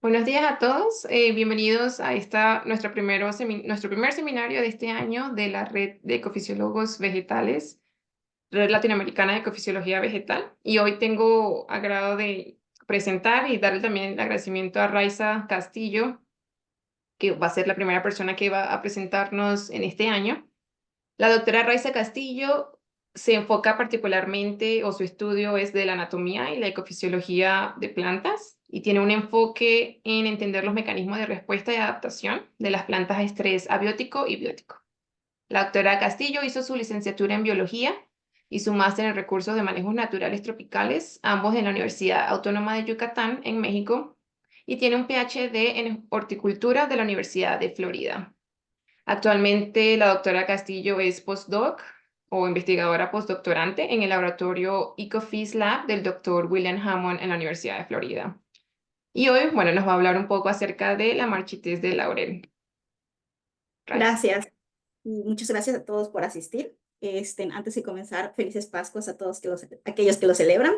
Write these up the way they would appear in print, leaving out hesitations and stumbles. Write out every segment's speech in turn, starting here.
Buenos días a todos, bienvenidos a nuestro primer seminario de este año de la Red de Ecofisiólogos Vegetales, Red Latinoamericana de Ecofisiología Vegetal. Y hoy tengo agrado de presentar y darle también el agradecimiento a Raiza Castillo, que va a ser la primera persona que va a presentarnos en este año. La doctora Raiza Castillo se enfoca particularmente, o su estudio es de la anatomía y la ecofisiología de plantas, y tiene un enfoque en entender los mecanismos de respuesta y adaptación de las plantas a estrés abiótico y biótico. La doctora Castillo hizo su licenciatura en biología y su máster en recursos de manejos naturales tropicales, ambos en la Universidad Autónoma de Yucatán, en México, y tiene un PhD en horticultura de la Universidad de Florida. Actualmente la doctora Castillo es postdoc o investigadora postdoctorante en el laboratorio EcoFish Lab del doctor William Hammond en la Universidad de Florida. Y hoy, bueno, nos va a hablar un poco acerca de la marchites de laurel. Raiza. Gracias. Y muchas gracias a todos por asistir. Antes de comenzar, felices Pascuas a todos aquellos que lo celebran.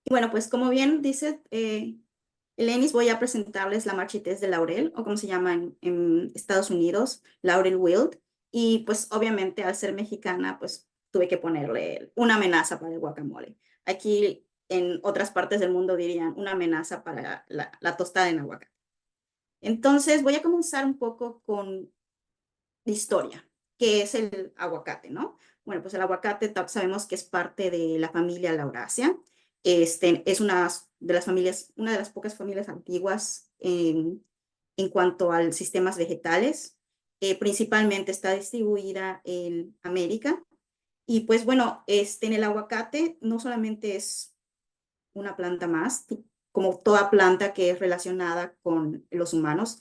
Bueno, pues como bien dice Elenis, voy a presentarles la marchites de laurel, o como se llama en Estados Unidos, laurel wilt. Y pues obviamente al ser mexicana, pues tuve que ponerle una amenaza para el guacamole. Aquí en otras partes del mundo dirían una amenaza para la tostada en aguacate. Entonces voy a comenzar un poco con la historia, que es el aguacate, ¿no? Bueno, pues el aguacate sabemos que es parte de la familia Lauraceae. Es una de las pocas familias antiguas en cuanto a sistemas vegetales. Principalmente está distribuida en América. Y pues bueno, en el aguacate no solamente es una planta más, como toda planta que es relacionada con los humanos,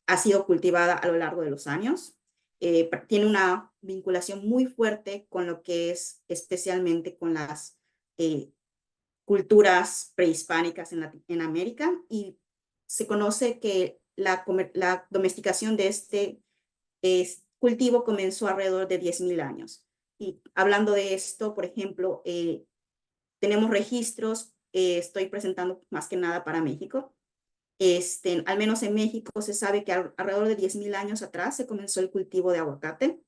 ha sido cultivada a lo largo de los años. Tiene una vinculación muy fuerte con lo que es especialmente con las culturas prehispánicas en América, y se conoce que la domesticación de este cultivo comenzó alrededor de 10.000 años. Y hablando de esto, por ejemplo, tenemos registros, estoy presentando más que nada para México. Al menos en México se sabe que alrededor de 10.000 años atrás se comenzó el cultivo de aguacate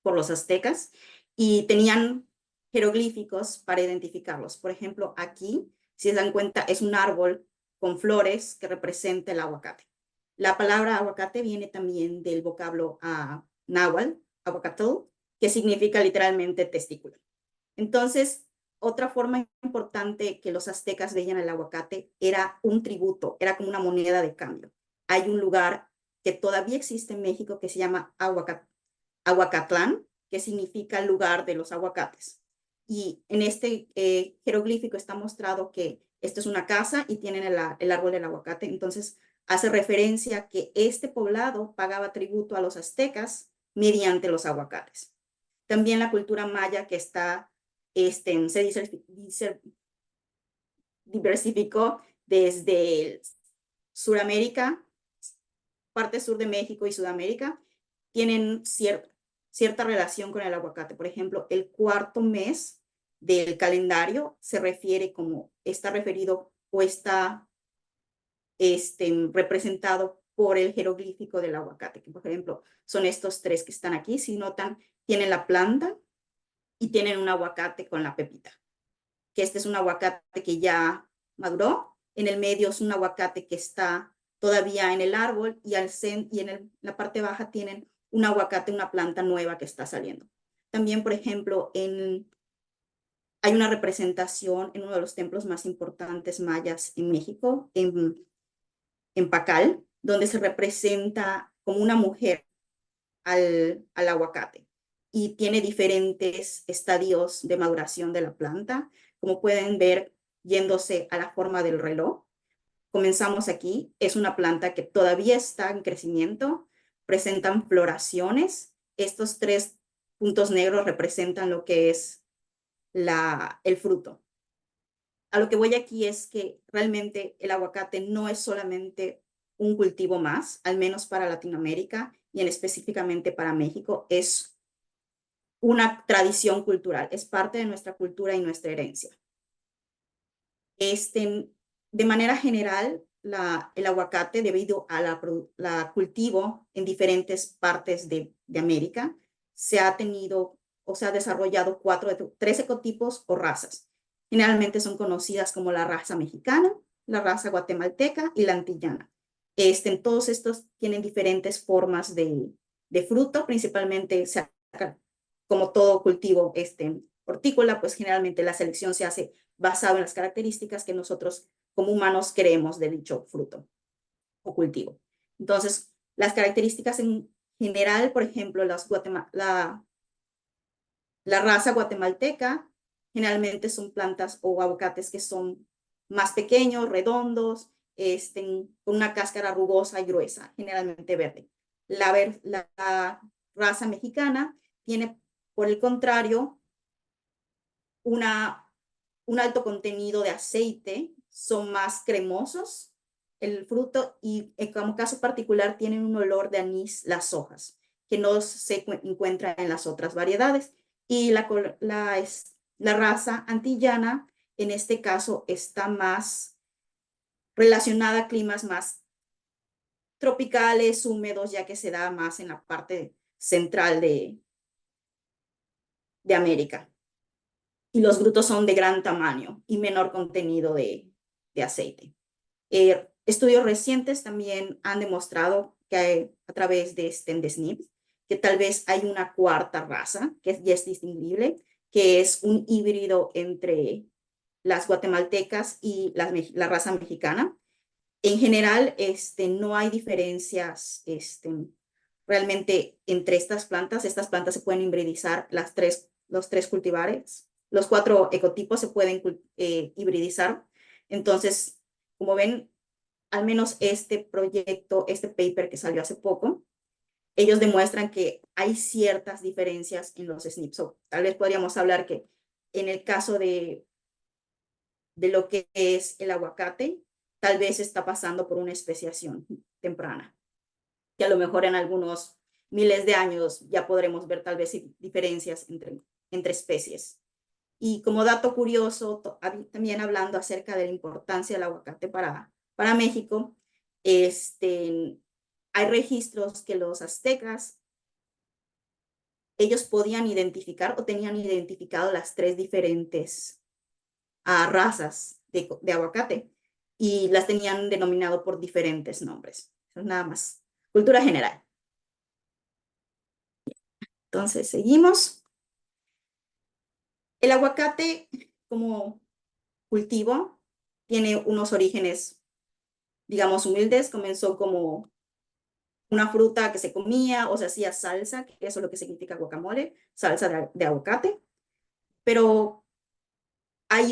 por los aztecas, y tenían jeroglíficos para identificarlos. Por ejemplo, aquí, si se dan cuenta, es un árbol con flores que representa el aguacate. La palabra aguacate viene también del vocablo náhuatl, aguacatl, que significa literalmente testículo. Entonces, otra forma importante que los aztecas veían el aguacate era un tributo, era como una moneda de cambio. Hay un lugar que todavía existe en México que se llama Aguacatlán, que significa lugar de los aguacates. Y en este jeroglífico está mostrado que esto es una casa y tienen el árbol del aguacate. Entonces, hace referencia a que este poblado pagaba tributo a los aztecas mediante los aguacates. También la cultura maya, que se diversificó desde Suramérica, parte sur de México y Sudamérica, tienen cierta relación con el aguacate. Por ejemplo, el cuarto mes del calendario se refiere como, está referido o está representado por el jeroglífico del aguacate, que por ejemplo son estos tres que están aquí. Si notan, tienen la planta y tienen un aguacate con la pepita, que este es un aguacate que ya maduró. En el medio es un aguacate que está todavía en el árbol, y la parte baja tienen un aguacate, una planta nueva que está saliendo. También, por ejemplo, hay una representación en uno de los templos más importantes mayas en México, en Pacal, donde se representa como una mujer al aguacate, y tiene diferentes estadios de maduración de la planta, como pueden ver yéndose a la forma del reloj. Comenzamos aquí, es una planta que todavía está en crecimiento, presentan floraciones. Estos tres puntos negros representan lo que es el fruto. A lo que voy aquí es que realmente el aguacate no es solamente un cultivo más, al menos para Latinoamérica y específicamente para México, es una tradición cultural, es parte de nuestra cultura y nuestra herencia. de manera general, el aguacate, debido a la cultivo en diferentes partes de América, se ha tenido o se ha desarrollado 3 ecotipos o razas. Generalmente son conocidas como la raza mexicana, la raza guatemalteca y la antillana. Todos estos tienen diferentes formas de fruto, principalmente como todo cultivo hortícola, pues generalmente la selección se hace basado en las características que nosotros como humanos queremos de dicho fruto o cultivo. Entonces, las características en general, por ejemplo, la raza guatemalteca, generalmente son plantas o aguacates que son más pequeños, redondos, con una cáscara rugosa y gruesa, generalmente verde. La raza mexicana tiene, por el contrario, un alto contenido de aceite, son más cremosos el fruto y como caso particular tienen un olor de anís las hojas, que no se encuentra en las otras variedades. Y la raza antillana, en este caso, está más relacionada a climas más tropicales, húmedos, ya que se da más en la parte central de América. Y los frutos son de gran tamaño y menor contenido de aceite. Estudios recientes también han demostrado que a través de SNPs, que tal vez hay una cuarta raza que ya es distinguible, que es un híbrido entre las guatemaltecas y la raza mexicana. En general, no hay diferencias realmente entre estas plantas. Estas plantas se pueden hibridizar, los 3 cultivares, los 4 ecotipos se pueden hibridizar. Entonces, como ven, al menos este proyecto, este paper que salió hace poco, ellos demuestran que hay ciertas diferencias en los SNPs. Tal vez podríamos hablar que en el caso de lo que es el aguacate, tal vez está pasando por una especiación temprana, que a lo mejor en algunos miles de años ya podremos ver tal vez diferencias entre especies. Y como dato curioso, también hablando acerca de la importancia del aguacate para México, hay registros que los aztecas, ellos podían identificar o tenían identificado las 3 diferentes razas de aguacate y las tenían denominado por diferentes nombres. Nada más. Cultura general. Entonces, seguimos. El aguacate como cultivo tiene unos orígenes, digamos, humildes. Comenzó como una fruta que se comía o se hacía salsa, que eso es lo que significa guacamole, salsa de aguacate, pero ha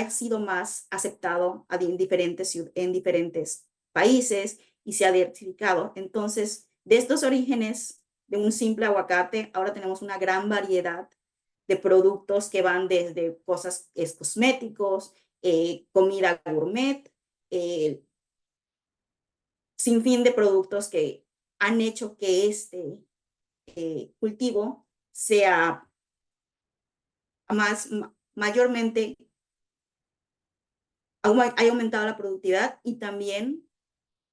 sido más aceptado en diferentes países y se ha diversificado. Entonces, de estos orígenes de un simple aguacate, ahora tenemos una gran variedad de productos que van desde cosas cosméticos, comida gourmet, sin fin de productos que han hecho que este cultivo sea mayormente haya aumentado la productividad y también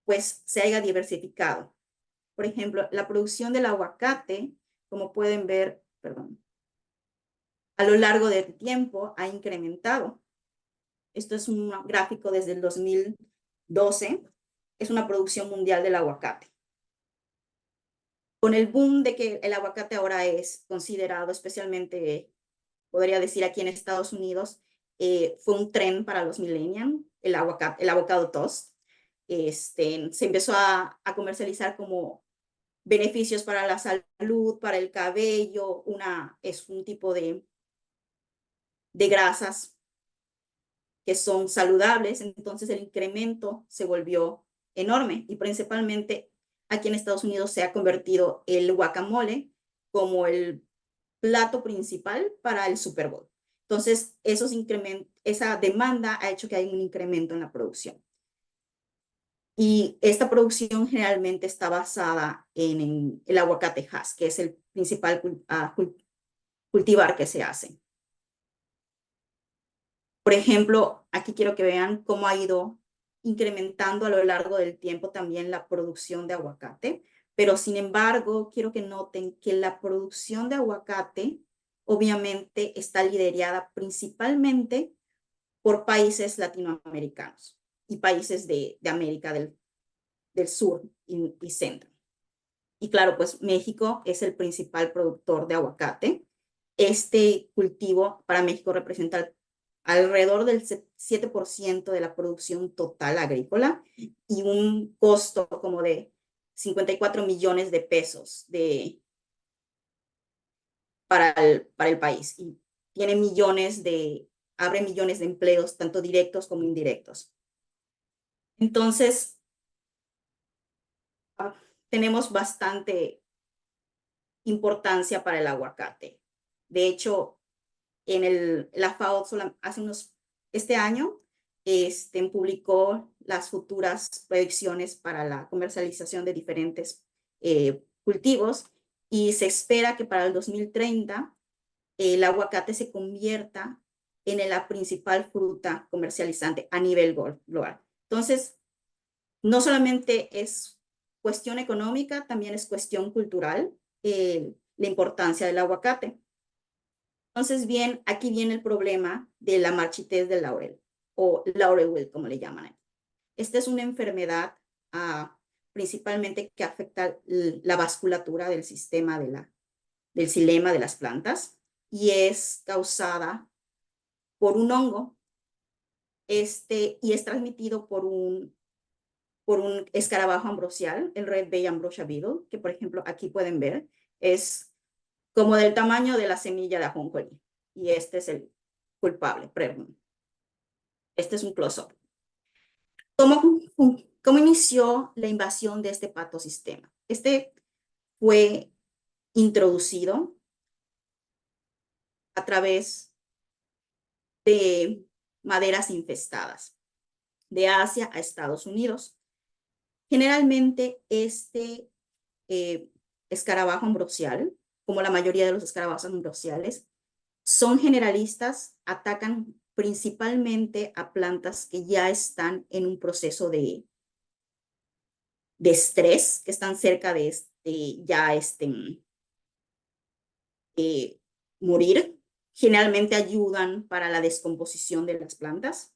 pues se haya diversificado. Por ejemplo, la producción del aguacate, como pueden ver, perdón, a lo largo del tiempo ha incrementado. Esto es un gráfico desde el 2012, es una producción mundial del aguacate. Con el boom de que el aguacate ahora es considerado, especialmente, podría decir aquí en Estados Unidos, fue un tren para los millennials, el avocado toast. Se empezó a comercializar como beneficios para la salud, para el cabello, es un tipo de grasas que son saludables, entonces el incremento se volvió enorme y principalmente aquí en Estados Unidos se ha convertido el guacamole como el plato principal para el Super Bowl. Entonces, esa demanda ha hecho que haya un incremento en la producción. Y esta producción generalmente está basada en el aguacate Hass, que es el principal cultivar que se hace. Por ejemplo, aquí quiero que vean cómo ha ido incrementando a lo largo del tiempo también la producción de aguacate, pero sin embargo, quiero que noten que la producción de aguacate obviamente está liderada principalmente por países latinoamericanos y países de América del Sur y Centro. Y claro, pues México es el principal productor de aguacate. Este cultivo para México representa alrededor del 7% de la producción total agrícola y un costo como de 54 millones de pesos para el país. Y tiene abre millones de empleos, tanto directos como indirectos. Entonces, tenemos bastante importancia para el aguacate. De hecho, la FAO este año publicó las futuras predicciones para la comercialización de diferentes cultivos y se espera que para el 2030 el aguacate se convierta en la principal fruta comercializante a nivel global. Entonces, no solamente es cuestión económica, también es cuestión cultural, la importancia del aguacate. Entonces, bien, aquí viene el problema de la marchitez del laurel, o laurel wilt, como le llaman. Esta es una enfermedad principalmente que afecta la vasculatura del sistema del xilema de las plantas y es causada por un hongo y es transmitido por un escarabajo ambrosial, el Red Bay Ambrosia Beetle, que por ejemplo aquí pueden ver, es como del tamaño de la semilla de ajonjolí. Y este es el culpable. Este es un close-up. ¿Cómo inició la invasión de este patosistema? Este fue introducido a través de maderas infestadas de Asia a Estados Unidos. Generalmente escarabajo ambrosial, como la mayoría de los escarabajos ambrosiales, son generalistas, atacan principalmente a plantas que ya están en un proceso de estrés, que están cerca de morir. Generalmente ayudan para la descomposición de las plantas.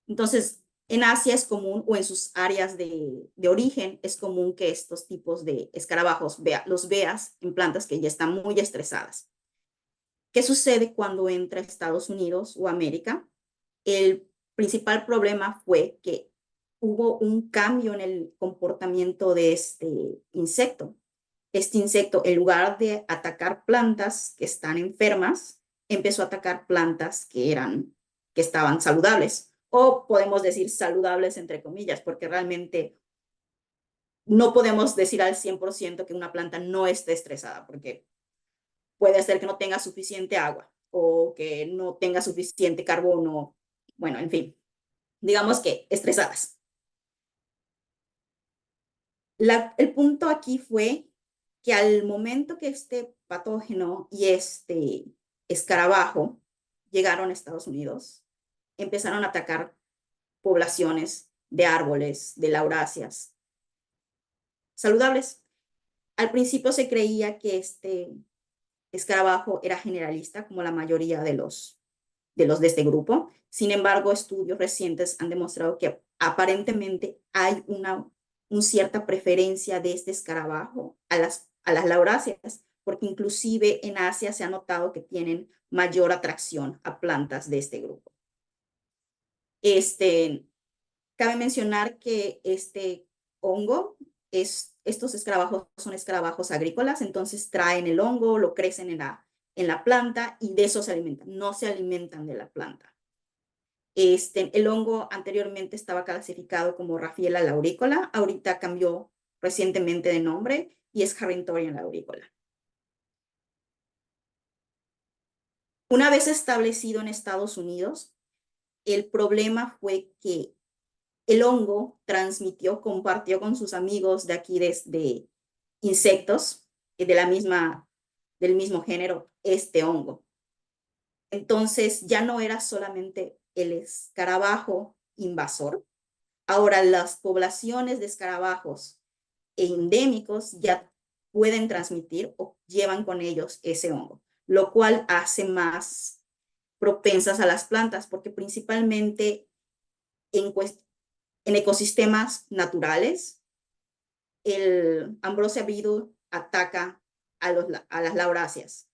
Entonces, en Asia es común, o en sus áreas de origen, es común que estos tipos de escarabajos los veas en plantas que ya están muy estresadas. ¿Qué sucede cuando entra a Estados Unidos o América? El principal problema fue que hubo un cambio en el comportamiento de este insecto. Este insecto, en lugar de atacar plantas que están enfermas, empezó a atacar plantas que estaban saludables, o podemos decir saludables entre comillas, porque realmente no podemos decir al 100% que una planta no esté estresada, porque puede ser que no tenga suficiente agua o que no tenga suficiente carbono, bueno, en fin, digamos que estresadas. El punto aquí fue que al momento que este patógeno y este escarabajo llegaron a Estados Unidos, empezaron a atacar poblaciones de árboles, de lauráceas saludables. Al principio se creía que este escarabajo era generalista, como la mayoría de este grupo. Sin embargo, estudios recientes han demostrado que aparentemente hay una cierta preferencia de este escarabajo a las lauráceas, porque inclusive en Asia se ha notado que tienen mayor atracción a plantas de este grupo. Cabe mencionar que este hongo, estos escarabajos son escarabajos agrícolas, entonces traen el hongo, lo crecen en la planta y de eso se alimentan, no se alimentan de la planta. El hongo anteriormente estaba clasificado como Raffiella lauricola, ahorita cambió recientemente de nombre y es Harringtonia lauricola. Una vez establecido en Estados Unidos, el problema fue que el hongo compartió con sus amigos de aquí de insectos del mismo género, este hongo. Entonces ya no era solamente el escarabajo invasor, ahora las poblaciones de escarabajos endémicos ya pueden transmitir o llevan con ellos ese hongo, lo cual hace más propensas a las plantas, porque principalmente en, en ecosistemas naturales, el Ambrosia beetle ataca a las lauráceas,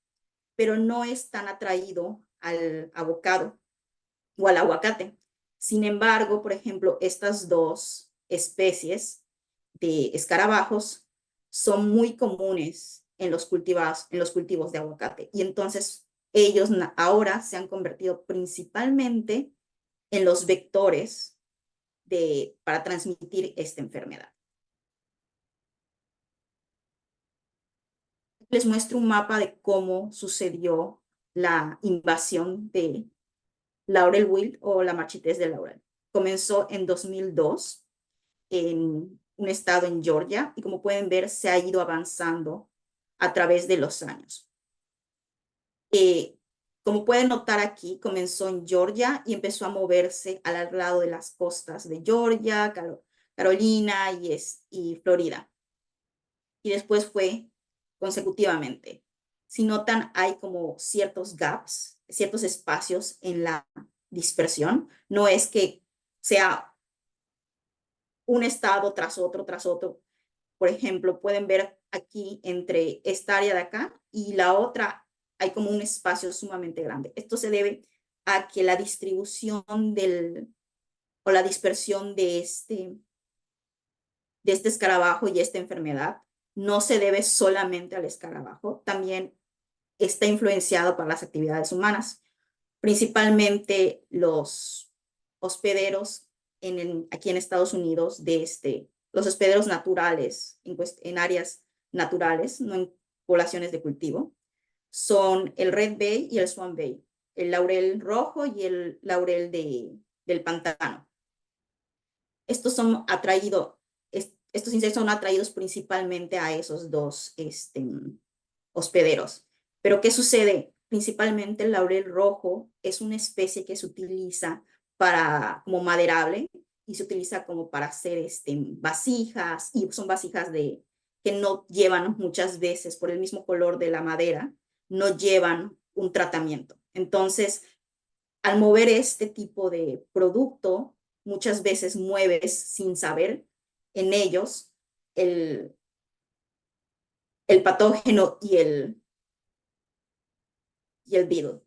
pero no es tan atraído al avocado o al aguacate. Sin embargo, por ejemplo, estas dos especies de escarabajos son muy comunes en los cultivos de aguacate. Y entonces ellos ahora se han convertido principalmente en los vectores para transmitir esta enfermedad. Les muestro un mapa de cómo sucedió la invasión de laurel wilt o la marchitez de laurel. Comenzó en 2002 en un estado en Georgia y como pueden ver se ha ido avanzando a través de los años. Como pueden notar aquí, comenzó en Georgia y empezó a moverse al lado de las costas de Georgia, Carolina y Florida. Y después fue consecutivamente. Si notan, hay como ciertos gaps, ciertos espacios en la dispersión. No es que sea un estado tras otro, tras otro. Por ejemplo, pueden ver aquí entre esta área de acá y la otra hay como un espacio sumamente grande. Esto se debe a que la distribución o la dispersión de este escarabajo y esta enfermedad no se debe solamente al escarabajo, también está influenciado por las actividades humanas, principalmente los hospederos aquí en Estados Unidos, los hospederos naturales en áreas naturales, no en poblaciones de cultivo, son el Red Bay y el Swan Bay, el laurel rojo y el laurel del pantano. Estos insectos son atraídos principalmente a esos dos hospederos. Pero ¿qué sucede? Principalmente el laurel rojo es una especie que se utiliza como maderable y se utiliza como para hacer vasijas, y son vasijas que no llevan muchas veces, por el mismo color de la madera, no llevan un tratamiento. Entonces, al mover este tipo de producto, muchas veces mueves sin saber en ellos el patógeno y el beetle.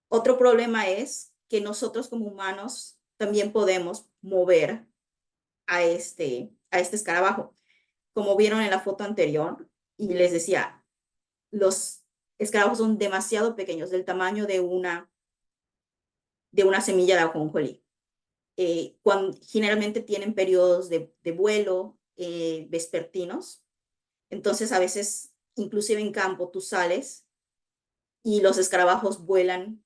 Otro problema es que nosotros como humanos también podemos mover a este escarabajo. Como vieron en la foto anterior, y les decía, los escarabajos son demasiado pequeños, del tamaño de una semilla de ajonjolí. Generalmente tienen periodos de vuelo vespertinos, entonces a veces, inclusive en campo, tú sales y los escarabajos vuelan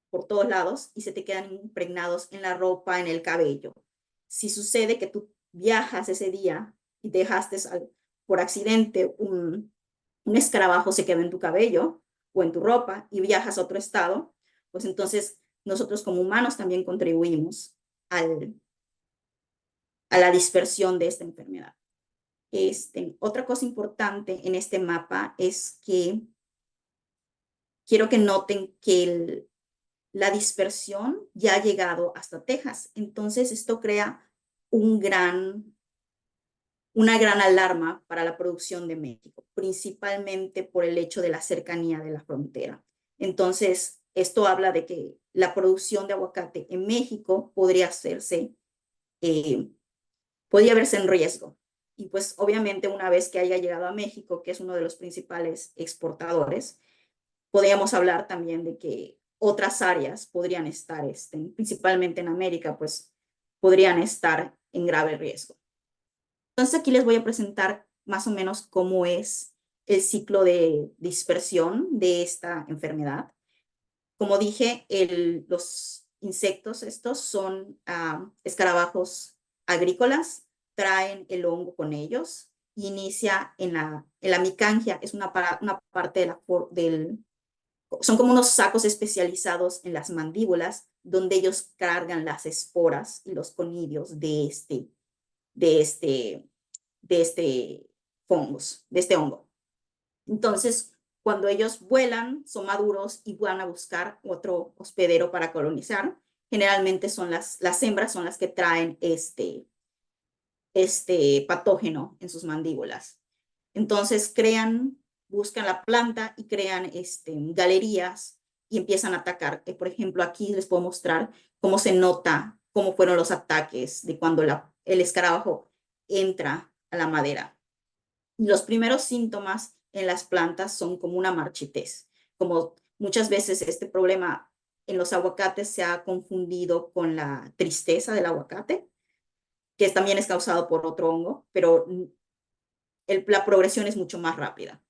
por todos lados y se te quedan impregnados en la ropa, en el cabello. Si sucede que tú viajas ese día y te dejaste por accidente un escarabajo se quedó en tu cabello o en tu ropa y viajas a otro estado, pues entonces nosotros como humanos también contribuimos a la dispersión de esta enfermedad. Otra cosa importante en este mapa es que quiero que noten que la dispersión ya ha llegado hasta Texas. Entonces esto crea una gran alarma para la producción de México, principalmente por el hecho de la cercanía de la frontera. Entonces, esto habla de que la producción de aguacate en México podría verse en riesgo. Y pues obviamente una vez que haya llegado a México, que es uno de los principales exportadores, podríamos hablar también de que otras áreas podrían estar, principalmente en América, pues podrían estar en grave riesgo. Entonces aquí les voy a presentar más o menos cómo es el ciclo de dispersión de esta enfermedad. Como dije, los insectos estos son escarabajos agrícolas, traen el hongo con ellos, inicia en la micangia, es una parte son como unos sacos especializados en las mandíbulas, donde ellos cargan las esporas y los conidios de este, de este de este hongo. Entonces, cuando ellos vuelan, son maduros y van a buscar otro hospedero para colonizar. Generalmente son las hembras son las que traen este patógeno en sus mandíbulas. Entonces buscan la planta y crean galerías y empiezan a atacar. Por ejemplo, aquí les puedo mostrar cómo se nota, cómo fueron los ataques de cuando el escarabajo entra a la madera. Y los primeros síntomas en las plantas son como una marchitez. Como muchas veces este problema en los aguacates se ha confundido con la tristeza del aguacate, que también es causado por otro hongo, pero la progresión es mucho más rápida.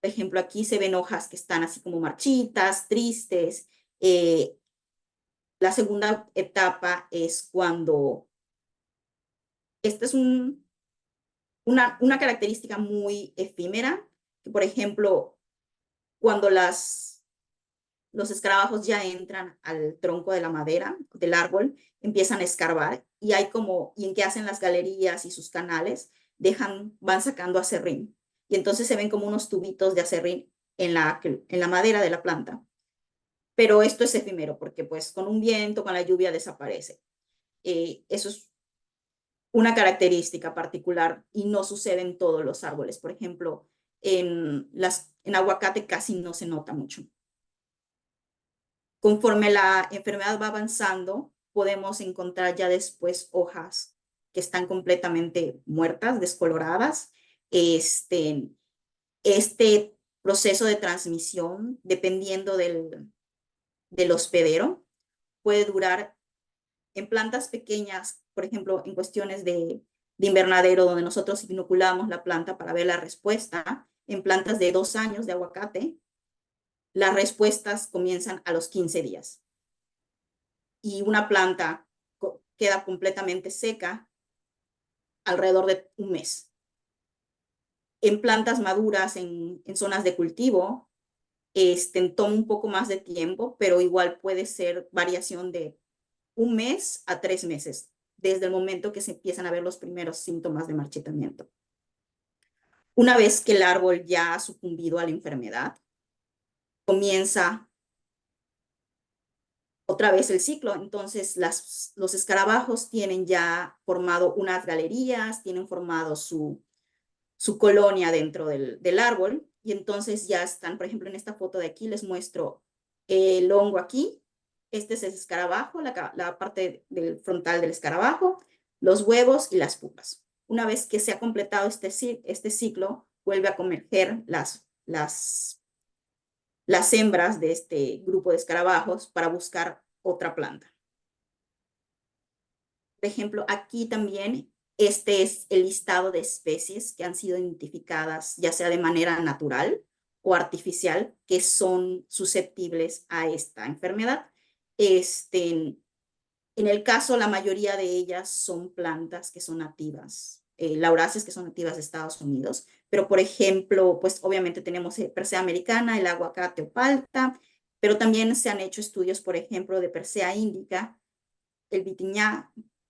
Por ejemplo, aquí se ven hojas que están así como marchitas, tristes. La segunda etapa es cuando, esta es una característica muy efímera, que por ejemplo, cuando los escarabajos ya entran al tronco de la madera, del árbol, empiezan a escarbar y en que hacen las galerías y sus canales, van sacando acerrín. Y entonces se ven como unos tubitos de acerrín en la madera de la planta. Pero esto es efímero porque pues con un viento, con la lluvia desaparece. Eso es una característica particular y no sucede en todos los árboles. Por ejemplo, en aguacate casi no se nota mucho. Conforme la enfermedad va avanzando, podemos encontrar ya después hojas que están completamente muertas, descoloradas. Este proceso de transmisión, dependiendo del hospedero, puede durar en plantas pequeñas, por ejemplo, en cuestiones de invernadero, donde nosotros inoculamos la planta para ver la respuesta, en plantas de 2 años de aguacate, las respuestas comienzan a los 15 días. Y una planta queda completamente seca alrededor de un mes. En plantas maduras, en zonas de cultivo, toma un poco más de tiempo, pero igual puede ser variación de 1 mes a 3 meses, desde el momento que se empiezan a ver los primeros síntomas de marchitamiento. Una vez que el árbol ya ha sucumbido a la enfermedad, comienza otra vez el ciclo. Entonces, los escarabajos tienen ya formado unas galerías, tienen formado su colonia dentro del árbol, y entonces ya están, por ejemplo, en esta foto de aquí les muestro el hongo aquí. Este es el escarabajo, la parte del frontal del escarabajo, los huevos y las pupas. Una vez que se ha completado este ciclo, vuelve a converger las hembras de este grupo de escarabajos para buscar otra planta. Por ejemplo, aquí también este es el listado de especies que han sido identificadas, ya sea de manera natural o artificial, que son susceptibles a esta enfermedad. En el caso, la mayoría de ellas son plantas que son nativas, lauráceas que son nativas de Estados Unidos, pero por ejemplo, pues obviamente tenemos Persea americana, el aguacate o palta, pero también se han hecho estudios, por ejemplo, de Persea indica, el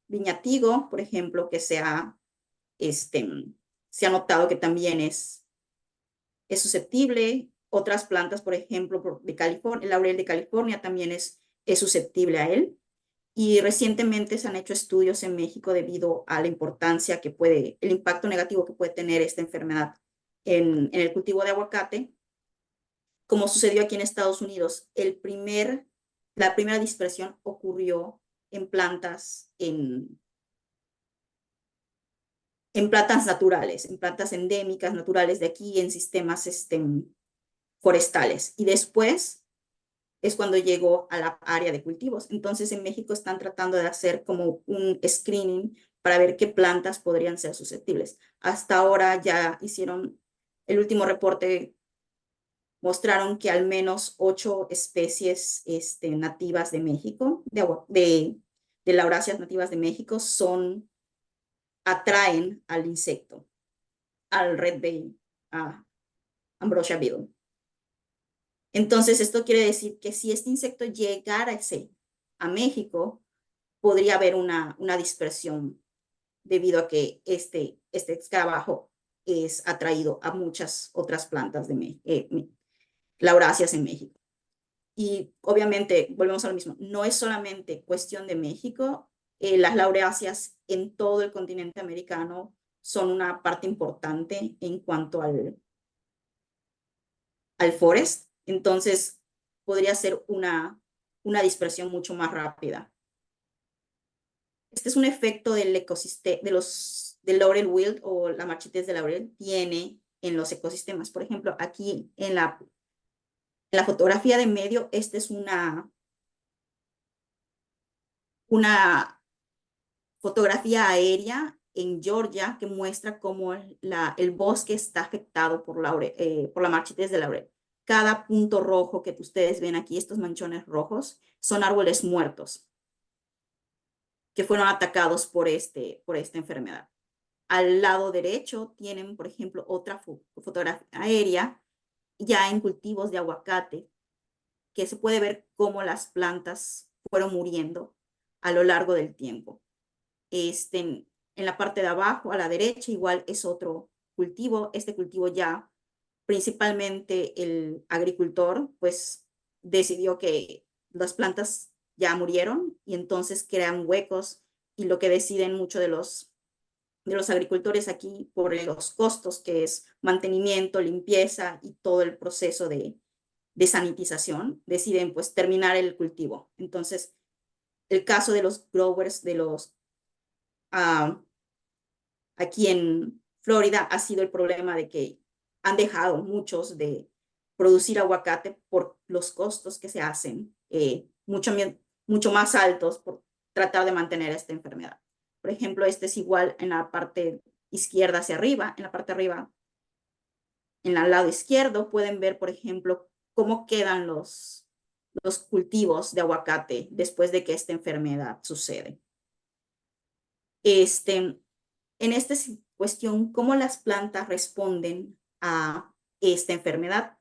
viñatigo, por ejemplo, que se ha notado que también es susceptible. Otras plantas, por ejemplo, de California, el laurel de California también es susceptible a él. Y recientemente se han hecho estudios en México debido a la importancia el impacto negativo que puede tener esta enfermedad en el cultivo de aguacate. Como sucedió aquí en Estados Unidos, la primera dispersión ocurrió en plantas naturales, en plantas endémicas naturales de aquí, en sistemas forestales. Y después es cuando llegó a la área de cultivos. Entonces en México están tratando de hacer como un screening para ver qué plantas podrían ser susceptibles. Hasta ahora ya hicieron el último reporte, mostraron que al menos 8 especies nativas de México, de lauráceas nativas de México, atraen al insecto, al red bay, a Ambrosia beetle. Entonces, esto quiere decir que si este insecto llegara a México, podría haber una dispersión debido a que este escarabajo es atraído a muchas otras plantas de lauráceas en México. Y obviamente, volvemos a lo mismo, no es solamente cuestión de México, las lauráceas en todo el continente americano son una parte importante en cuanto al forest, entonces podría ser una dispersión mucho más rápida. Este es un efecto del ecosistema, del laurel wilt o la marchites de laurel tiene en los ecosistemas. Por ejemplo, aquí en la fotografía de medio, esta es una fotografía aérea en Georgia que muestra cómo el bosque está afectado por la marchites de laurel. Cada punto rojo que ustedes ven aquí, estos manchones rojos, son árboles muertos que fueron atacados por esta enfermedad. Al lado derecho tienen, por ejemplo, otra fotografía aérea ya en cultivos de aguacate, que se puede ver cómo las plantas fueron muriendo a lo largo del tiempo. En la parte de abajo, a la derecha, igual es otro cultivo. Este cultivo ya, principalmente el agricultor, pues decidió que las plantas ya murieron y entonces crean huecos y lo que deciden mucho de los agricultores aquí por los costos, que es mantenimiento, limpieza y todo el proceso de sanitización, deciden pues terminar el cultivo. Entonces, el caso de los growers, aquí en Florida ha sido el problema de que han dejado muchos de producir aguacate por los costos que se hacen mucho más altos por tratar de mantener esta enfermedad. Por ejemplo, este es igual en la parte izquierda hacia arriba, en la parte de arriba, en el lado izquierdo pueden ver, por ejemplo, cómo quedan los cultivos de aguacate después de que esta enfermedad sucede. En esta cuestión, ¿cómo las plantas responden a esta enfermedad?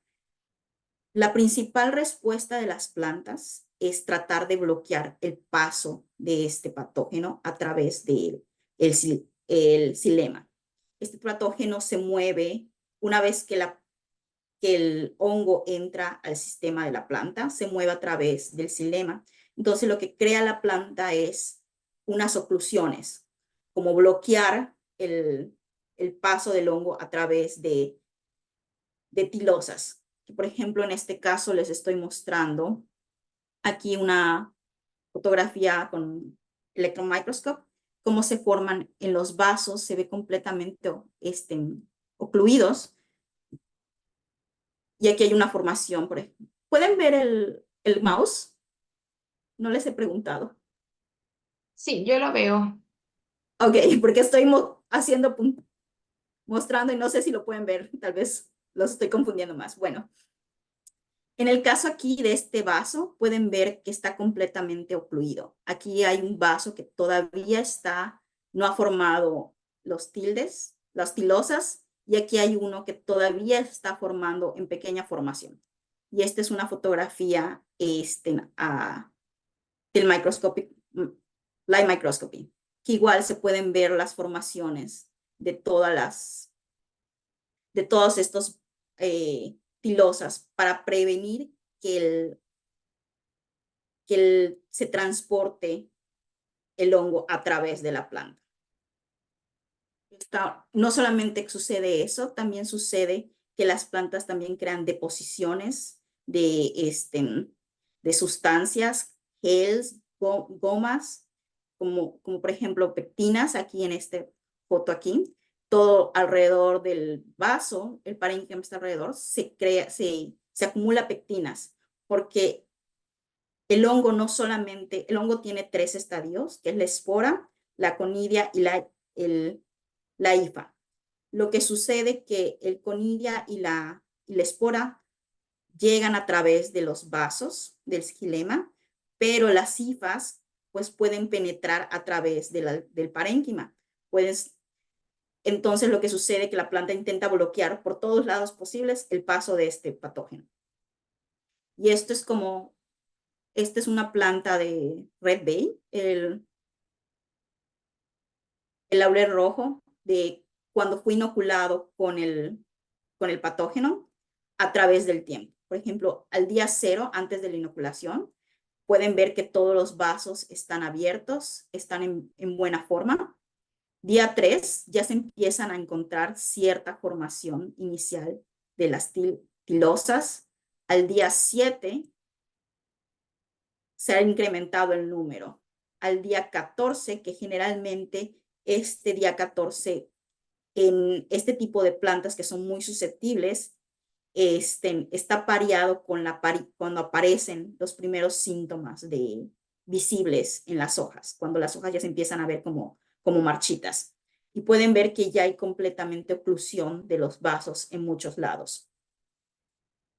La principal respuesta de las plantas es tratar de bloquear el paso de este patógeno a través del xilema. Este patógeno se mueve una vez que el hongo entra al sistema de la planta, se mueve a través del xilema. Entonces lo que crea la planta es unas oclusiones, como bloquear el paso del hongo a través de pilosas. Por ejemplo, en este caso les estoy mostrando aquí una fotografía con electron microscope, cómo se forman en los vasos, se ve completamente ocluidos. Y aquí hay una formación, por ejemplo. ¿Pueden ver el mouse? No les he preguntado. Sí, yo lo veo. Ok, porque estoy mostrando y no sé si lo pueden ver. Tal vez los estoy confundiendo más. Bueno, en el caso aquí de este vaso, pueden ver que está completamente ocluido. Aquí hay un vaso que todavía no ha formado los tildes, las tilosas, y aquí hay uno que todavía está formando en pequeña formación. Y esta es una fotografía del light microscopy, que igual se pueden ver las formaciones de todos estos pilosas para prevenir que se transporte el hongo a través de la planta. No solamente sucede eso, también sucede que las plantas también crean deposiciones de sustancias, gels, gomas, como por ejemplo pectinas, aquí en esta foto aquí, todo alrededor del vaso, el parénquima está alrededor, se acumula pectinas, porque el hongo el hongo tiene 3 estadios, que es la espora, la conidia y la hifa. Lo que sucede es que el conidia y la espora llegan a través de los vasos del xilema, pero las hifas pues pueden penetrar a través del parénquima. Entonces lo que sucede es que la planta intenta bloquear por todos lados posibles el paso de este patógeno. Y esto es como, esta es una planta de Red Bay, el laurel rojo, de cuando fue inoculado con el patógeno a través del tiempo. Por ejemplo, al día 0, antes de la inoculación, pueden ver que todos los vasos están abiertos, están en buena forma. Día 3 ya se empiezan a encontrar cierta formación inicial de las tilosas. Al día 7 se ha incrementado el número. Al día 14, que generalmente este día 14 en este tipo de plantas que son muy susceptibles, está pareado con cuando aparecen los primeros síntomas visibles en las hojas, cuando las hojas ya se empiezan a ver como marchitas. Y pueden ver que ya hay completamente oclusión de los vasos en muchos lados.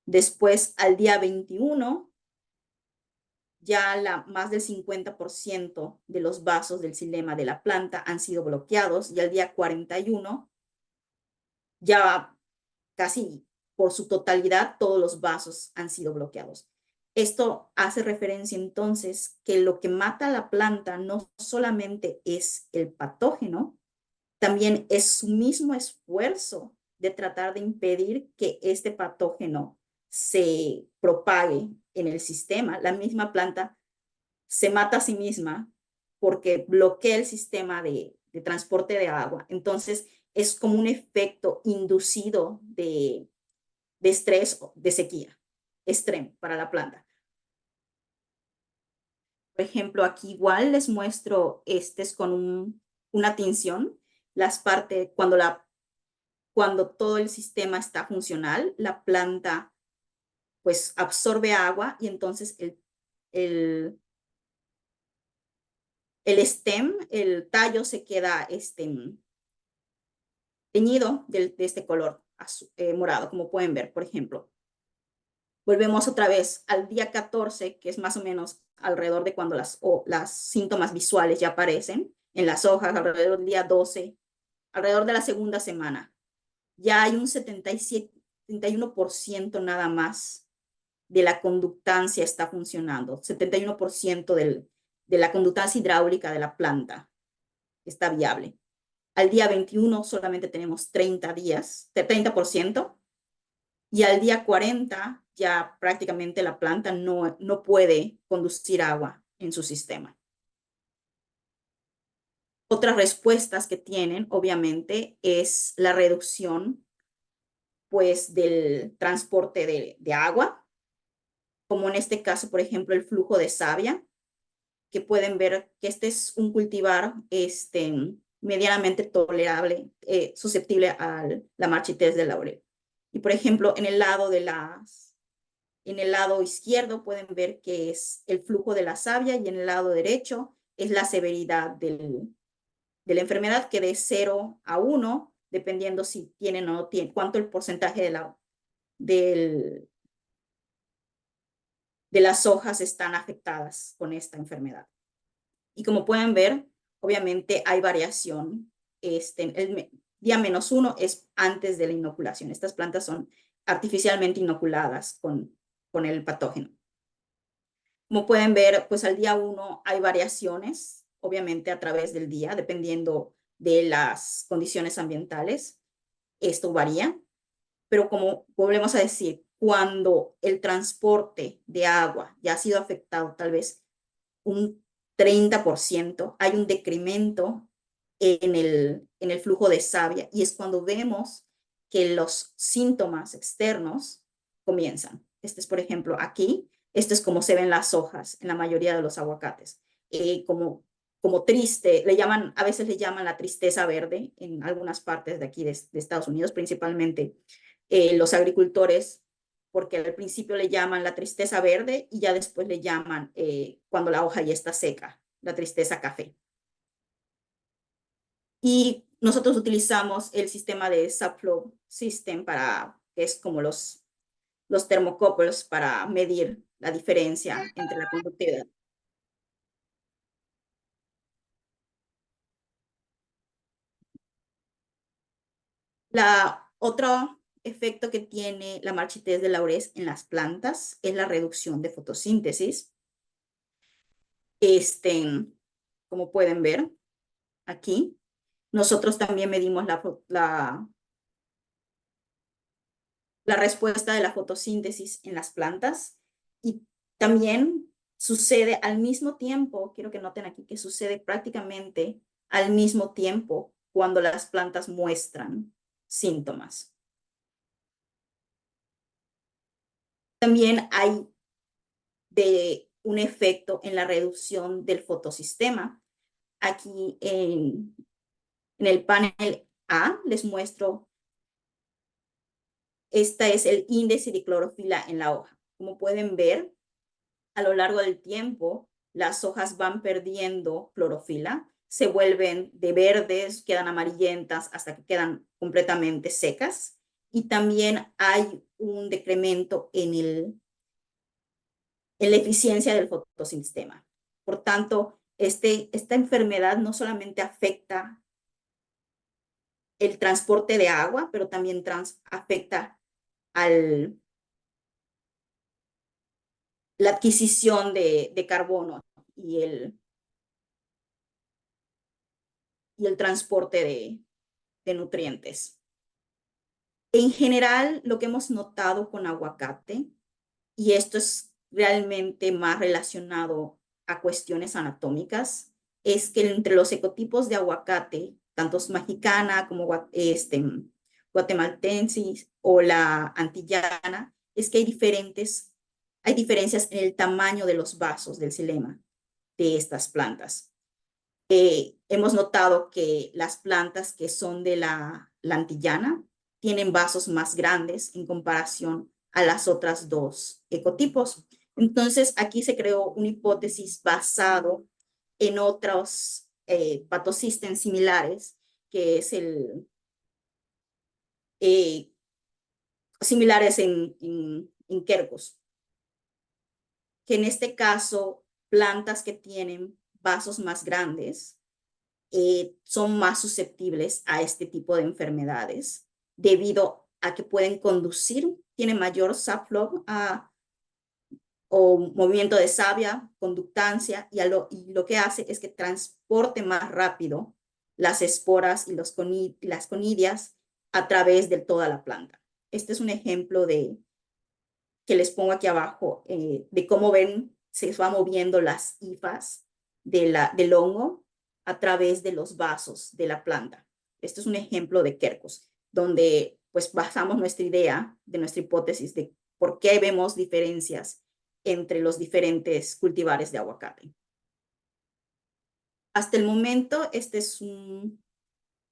Después, al día 21, ya más del 50% de los vasos del xilema de la planta han sido bloqueados y al día 41 ya casi por su totalidad todos los vasos han sido bloqueados. Esto hace referencia entonces que lo que mata a la planta no solamente es el patógeno, también es su mismo esfuerzo de tratar de impedir que este patógeno se propague en el sistema. La misma planta se mata a sí misma porque bloquea el sistema de transporte de agua. Entonces, es como un efecto inducido de estrés, de sequía, extremo para la planta. Por ejemplo, aquí igual les muestro, este es con una tinción, las partes, cuando todo el sistema está funcional, la planta pues absorbe agua y entonces el, el stem, el tallo se queda teñido de este color morado, como pueden ver, por ejemplo. Volvemos otra vez al día 14, que es más o menos alrededor de cuando las síntomas visuales ya aparecen en las hojas, alrededor del día 12, alrededor de la segunda semana. Ya hay un 71% nada más de la conductancia está funcionando, 71% de la conductancia hidráulica de la planta está viable. Al día 21 solamente tenemos 30%, y al día 40 ya prácticamente la planta no puede conducir agua en su sistema. Otras respuestas que tienen, obviamente, es la reducción pues, del transporte de agua, como en este caso, por ejemplo, el flujo de savia, que pueden ver que este es un cultivar medianamente tolerable, susceptible a la marchitez del laurel. Y por ejemplo, en el lado izquierdo pueden ver que es el flujo de la savia y en el lado derecho es la severidad de la enfermedad, que de 0 a 1, dependiendo si tienen o no tienen, cuánto el porcentaje de las hojas están afectadas con esta enfermedad. Y como pueden ver, obviamente hay variación. El día -1 es antes de la inoculación. Estas plantas son artificialmente inoculadas con el patógeno. Como pueden ver, pues al día 1 hay variaciones, obviamente a través del día, dependiendo de las condiciones ambientales. Esto varía, pero como volvemos a decir, cuando el transporte de agua ya ha sido afectado tal vez un 30%, hay un decremento en el flujo de savia y es cuando vemos que los síntomas externos comienzan. Este es, por ejemplo, aquí, esto es como se ven las hojas en la mayoría de los aguacates, como triste, a veces le llaman la tristeza verde en algunas partes de aquí de Estados Unidos, principalmente los agricultores, porque al principio le llaman la tristeza verde y ya después le llaman, cuando la hoja ya está seca, la tristeza café. Y nosotros utilizamos el sistema de Subflow System que es como los termocouples para medir la diferencia entre la conductividad. La otra efecto que tiene la marchitez de laurez en las plantas es la reducción de fotosíntesis. Como pueden ver aquí, nosotros también medimos la respuesta de la fotosíntesis en las plantas y también sucede al mismo tiempo, quiero que noten aquí que sucede prácticamente al mismo tiempo cuando las plantas muestran síntomas. También hay un efecto en la reducción del fotosistema. Aquí en el panel A les muestro, este es el índice de clorofila en la hoja. Como pueden ver, a lo largo del tiempo, las hojas van perdiendo clorofila, se vuelven de verdes, quedan amarillentas hasta que quedan completamente secas. Y también hay un decremento en la eficiencia del fotosistema. Por tanto, esta enfermedad no solamente afecta el transporte de agua, pero también afecta la adquisición de carbono y el transporte de nutrientes. En general, lo que hemos notado con aguacate, y esto es realmente más relacionado a cuestiones anatómicas, es que entre los ecotipos de aguacate, tanto mexicana como guatemaltensis o la antillana, es que hay diferencias en el tamaño de los vasos del xilema de estas plantas. Hemos notado que las plantas que son de la antillana tienen vasos más grandes en comparación a las otras dos ecotipos. Entonces, aquí se creó una hipótesis basado en otros patosistens similares, que es similares en quercus, que en este caso, plantas que tienen vasos más grandes son más susceptibles a este tipo de enfermedades debido a que pueden conducir, tienen mayor subflow o movimiento de savia, conductancia, y lo que hace es que transporte más rápido las esporas y las conidias a través de toda la planta. Este es un ejemplo que les pongo aquí abajo, de cómo ven, se va moviendo las hifas del hongo a través de los vasos de la planta. Este es un ejemplo de quercus, donde pues basamos nuestra idea, de nuestra hipótesis de por qué vemos diferencias entre los diferentes cultivares de aguacate. Hasta el momento,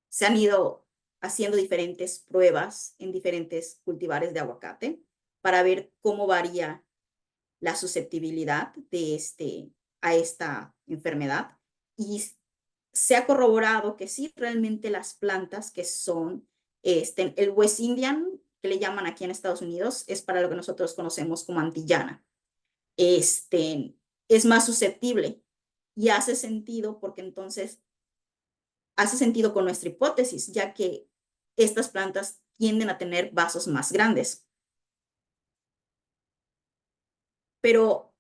se han ido haciendo diferentes pruebas en diferentes cultivares de aguacate para ver cómo varía la susceptibilidad a esta enfermedad. Y se ha corroborado que sí, realmente las plantas que son el West Indian, que le llaman aquí en Estados Unidos, es para lo que nosotros conocemos como antillana. Es más susceptible y hace sentido porque entonces hace sentido con nuestra hipótesis, ya que estas plantas tienden a tener vasos más grandes. Pero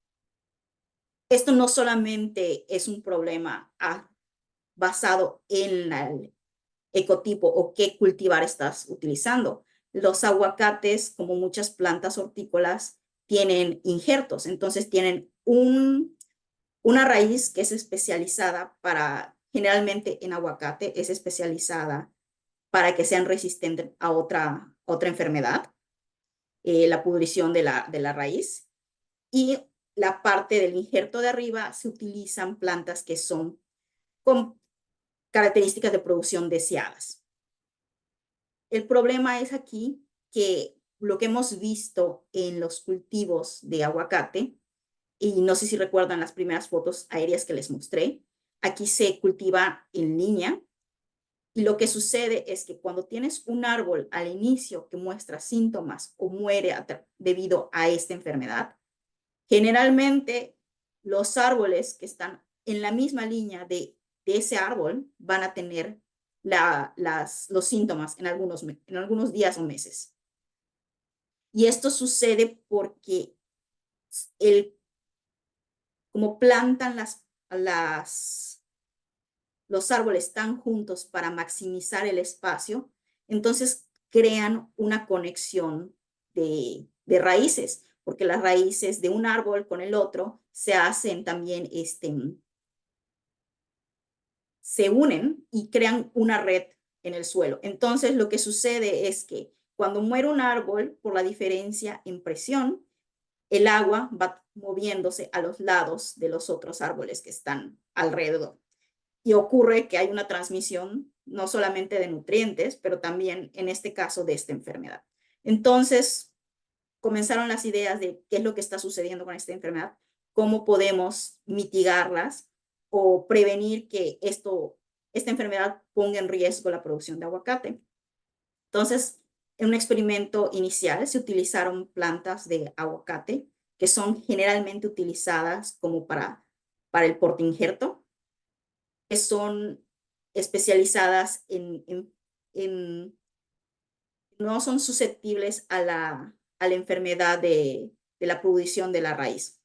esto no solamente es un problema basado en el ecotipo o qué cultivar estás utilizando. Los aguacates, como muchas plantas hortícolas, tienen injertos, entonces tienen una raíz que es especializada generalmente en aguacate, es especializada para que sean resistentes a otra enfermedad, la pudrición de la raíz. Y la parte del injerto de arriba se utilizan plantas que son con características de producción deseadas. El problema es aquí que lo que hemos visto en los cultivos de aguacate, y no sé si recuerdan las primeras fotos aéreas que les mostré, aquí se cultiva en línea, y lo que sucede es que cuando tienes un árbol al inicio que muestra síntomas o muere debido a esta enfermedad, generalmente los árboles que están en la misma línea de ese árbol van a tener los síntomas en algunos días o meses. Y esto sucede porque como plantan los árboles tan juntos para maximizar el espacio, entonces crean una conexión de raíces, porque las raíces de un árbol con el otro se hacen también, se unen y crean una red en el suelo. Entonces lo que sucede es que cuando muere un árbol, por la diferencia en presión, el agua va moviéndose a los lados de los otros árboles que están alrededor. Y ocurre que hay una transmisión no solamente de nutrientes, pero también en este caso de esta enfermedad. Entonces comenzaron las ideas de qué es lo que está sucediendo con esta enfermedad, cómo podemos mitigarlas o prevenir que esta enfermedad ponga en riesgo la producción de aguacate. Entonces, en un experimento inicial se utilizaron plantas de aguacate que son generalmente utilizadas como para el porte injerto, que son especializadas no son susceptibles a la enfermedad de la pudrición de la raíz.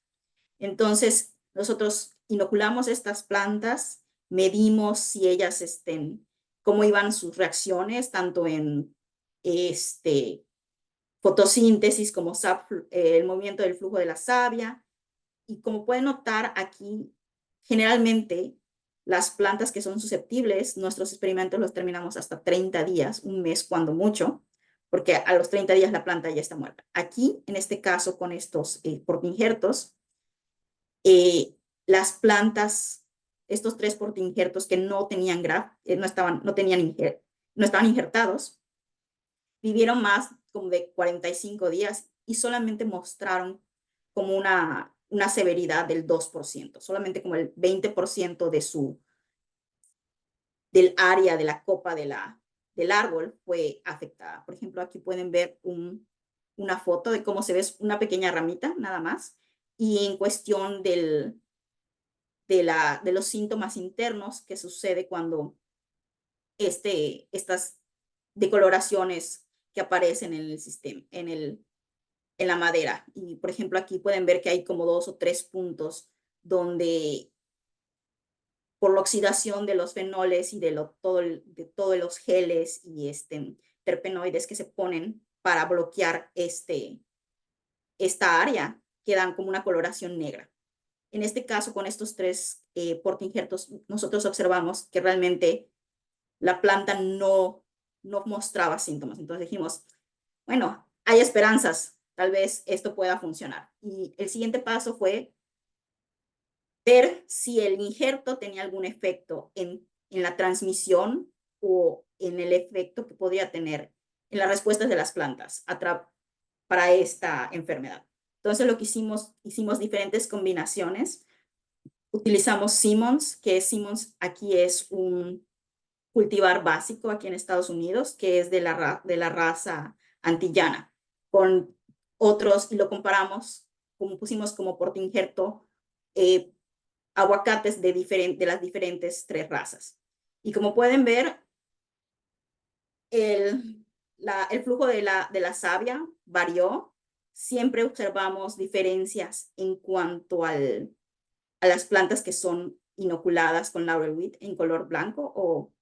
Entonces, nosotros inoculamos estas plantas, medimos si ellas cómo iban sus reacciones, tanto en fotosíntesis como el movimiento del flujo de la savia. Y como pueden notar aquí, generalmente las plantas que son susceptibles, nuestros experimentos los terminamos hasta 30 días, un mes cuando mucho, porque a los 30 días la planta ya está muerta. Aquí, en este caso, con estos portainjertos, las plantas, estos 3 portainjertos que no tenían no estaban injertados, vivieron más como de 45 días y solamente mostraron como una severidad del 2%, solamente como el 20% del área de la copa del árbol fue afectada. Por ejemplo, aquí pueden ver una foto de cómo se ve una pequeña ramita, nada más, y en cuestión de los síntomas internos que sucede cuando estas decoloraciones que aparecen en el sistema, en la madera. Y por ejemplo, aquí pueden ver que hay como 2 o 3 puntos donde por la oxidación de los fenoles y de todos los geles y terpenoides que se ponen para bloquear esta área, quedan como una coloración negra. En este caso, con estos 3 portainjertos, nosotros observamos que realmente la planta no mostraba síntomas. Entonces dijimos, bueno, hay esperanzas, tal vez esto pueda funcionar. Y el siguiente paso fue ver si el injerto tenía algún efecto en la transmisión o en el efecto que podría tener en las respuestas de las plantas para esta enfermedad. Entonces lo que hicimos diferentes combinaciones. Utilizamos Simmons, que Simmons aquí es un cultivar básico aquí en Estados Unidos, que es de la raza antillana, con otros, y lo comparamos, como pusimos como portainjerto, aguacates de las diferentes 3 razas. Y como pueden ver, el flujo de la savia varió. Siempre observamos diferencias en cuanto a las plantas que son inoculadas con laurel wheat en color blanco o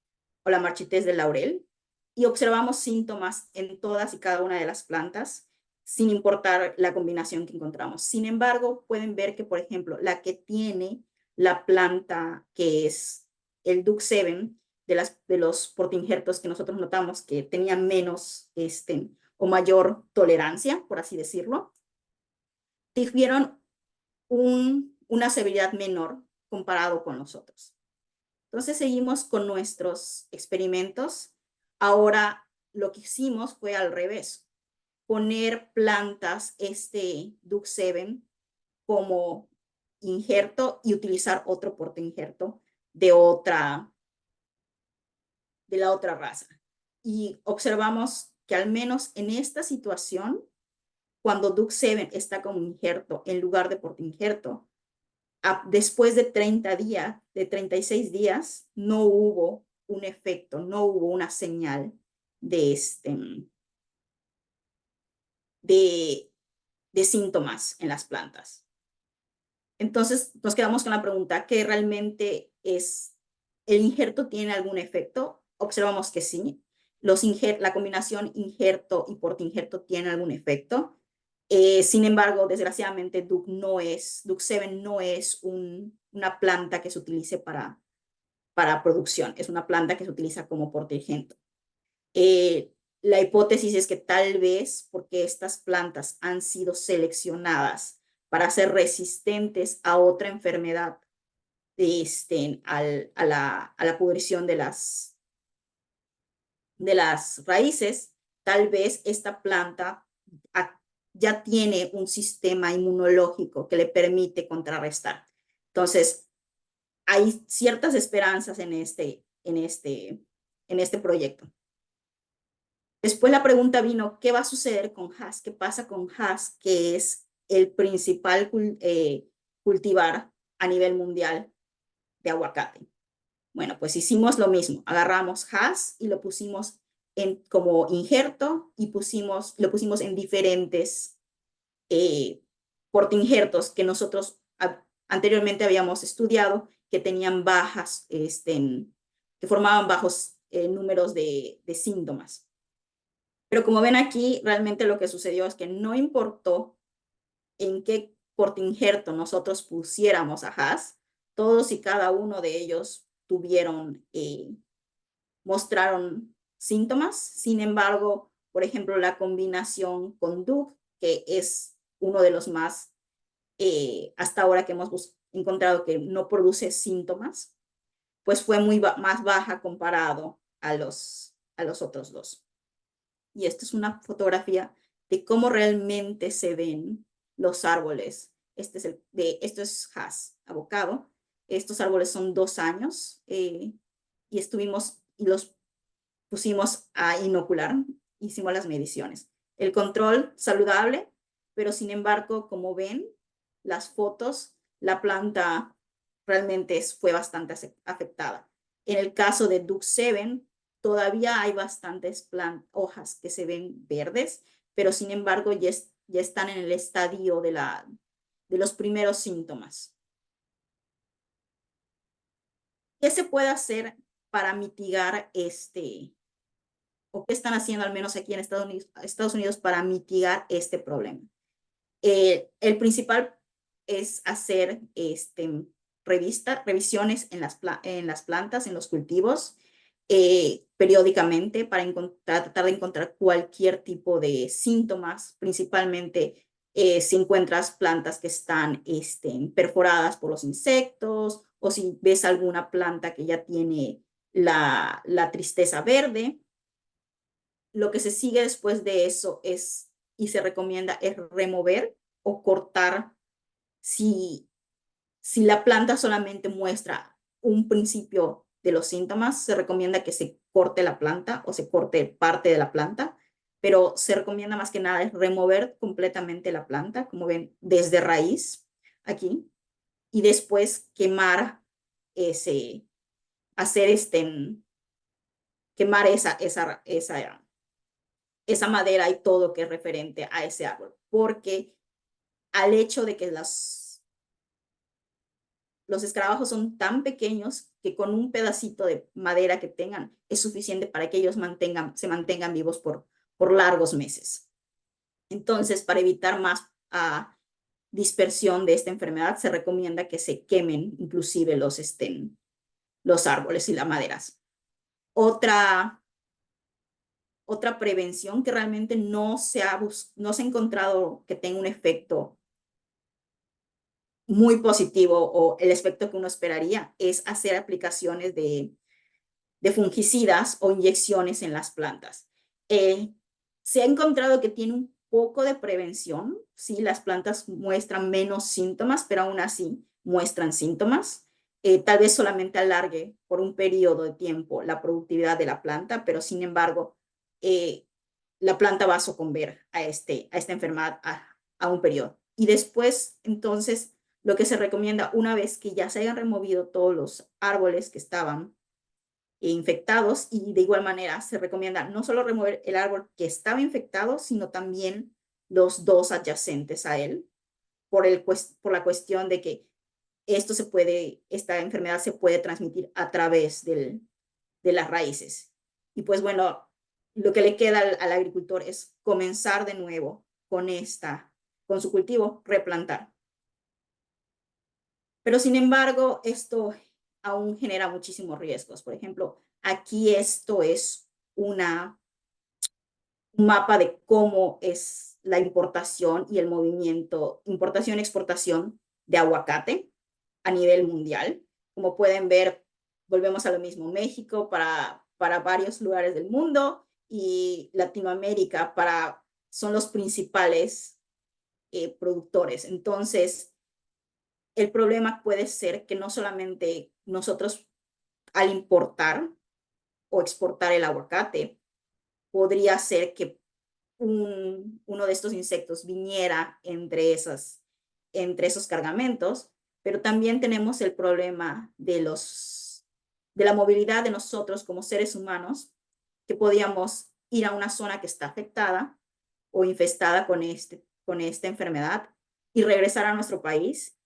la marchitez del laurel, y observamos síntomas en todas y cada una de las plantas, sin importar la combinación que encontramos. Sin embargo, pueden ver que, por ejemplo, la que tiene la planta que es el Duke 7, de los portainjertos que nosotros notamos que tenían menos o mayor tolerancia, por así decirlo, tuvieron una severidad menor comparado con los otros. Entonces seguimos con nuestros experimentos. Ahora lo que hicimos fue al revés, poner plantas, Duke 7, como injerto y utilizar otro portainjerto de la otra raza. Y observamos que al menos en esta situación, cuando Duke 7 está como injerto en lugar de portainjerto, después de 30 días, de 36 días, no hubo un efecto, no hubo una señal de de síntomas en las plantas. Entonces nos quedamos con la pregunta, ¿qué realmente es? ¿El injerto tiene algún efecto? Observamos que sí. La combinación injerto y portainjerto tiene algún efecto. Sin embargo, desgraciadamente, Duc7 no es una planta que se utilice para producción. Es una planta que se utiliza como portainjerto. La hipótesis es que tal vez porque estas plantas han sido seleccionadas para ser resistentes a otra enfermedad, a la pudrición de las raíces, tal vez esta planta ya tiene un sistema inmunológico que le permite contrarrestar. Entonces, hay ciertas esperanzas en este proyecto. Después la pregunta vino, ¿qué va a suceder con Hass? ¿Qué pasa con Hass, que es el principal cultivar a nivel mundial de aguacate? Bueno, pues hicimos lo mismo. Agarramos Hass y lo pusimos como injerto y lo pusimos en diferentes portainjertos que nosotros anteriormente habíamos estudiado, que tenían que formaban bajos números de síntomas. Pero como ven aquí, realmente lo que sucedió es que no importó en qué portainjerto nosotros pusiéramos a Hass, todos y cada uno de ellos mostraron síntomas. Sin embargo, por ejemplo, la combinación con Duc, que es uno de los más, hasta ahora que hemos encontrado que no produce síntomas, pues fue más baja comparado a los otros dos. Y esta es una fotografía de cómo realmente se ven los árboles. Esto es Hass, abocado. Estos árboles son 2 años y los pusimos a inocular, hicimos las mediciones. El control saludable, pero sin embargo, como ven, las fotos, la planta realmente fue bastante afectada. En el caso de Duc7, todavía hay bastantes hojas que se ven verdes, pero sin embargo ya están en el estadio de los primeros síntomas. ¿Qué se puede hacer para mitigar o qué están haciendo al menos aquí en Estados Unidos para mitigar este problema? El principal es hacer revisiones en las plantas, en los cultivos, periódicamente para tratar de encontrar cualquier tipo de síntomas, principalmente si encuentras plantas que están perforadas por los insectos o si ves alguna planta que ya tiene la tristeza verde. Lo que se sigue después de eso y se recomienda es remover o cortar si la planta solamente muestra un principio de los síntomas, se recomienda que se corte la planta o se corte parte de la planta, pero se recomienda más que nada es remover completamente la planta, como ven, desde raíz aquí, y después quemar quemar esa madera y todo que es referente a ese árbol, porque al hecho de que los escarabajos son tan pequeños que con un pedacito de madera que tengan es suficiente para que ellos se mantengan vivos por largos meses. Entonces, para evitar más dispersión de esta enfermedad, se recomienda que se quemen inclusive los árboles y las maderas. Otra prevención que realmente no se ha encontrado que tenga un efecto muy positivo o el efecto que uno esperaría es hacer aplicaciones de fungicidas o inyecciones en las plantas. Se ha encontrado que tiene un poco de prevención, sí, las plantas muestran menos síntomas, pero aún así muestran síntomas. Tal vez solamente alargue por un periodo de tiempo la productividad de la planta, pero sin embargo, la planta va a sucumbir a esta enfermedad a un periodo. Y después, entonces, lo que se recomienda una vez que ya se hayan removido todos los árboles que estaban infectados, y de igual manera se recomienda no solo remover el árbol que estaba infectado, sino también los dos adyacentes a él por la cuestión de que esta enfermedad se puede transmitir a través de las raíces. Y pues bueno, lo que le queda al agricultor es comenzar de nuevo con su cultivo, replantar. Pero sin embargo, esto aún genera muchísimos riesgos. Por ejemplo, aquí esto es un mapa de cómo es la importación y el movimiento, importación-exportación de aguacate a nivel mundial. Como pueden ver, volvemos a lo mismo, México para varios lugares del mundo y Latinoamérica son los principales productores. Entonces, el problema puede ser que no solamente nosotros al importar o exportar el aguacate, podría ser que uno de estos insectos viniera entre esos cargamentos, pero también tenemos el problema de la movilidad de nosotros como seres humanos, que podíamos ir a una zona que está afectada o infestada con esta enfermedad y regresar a nuestro país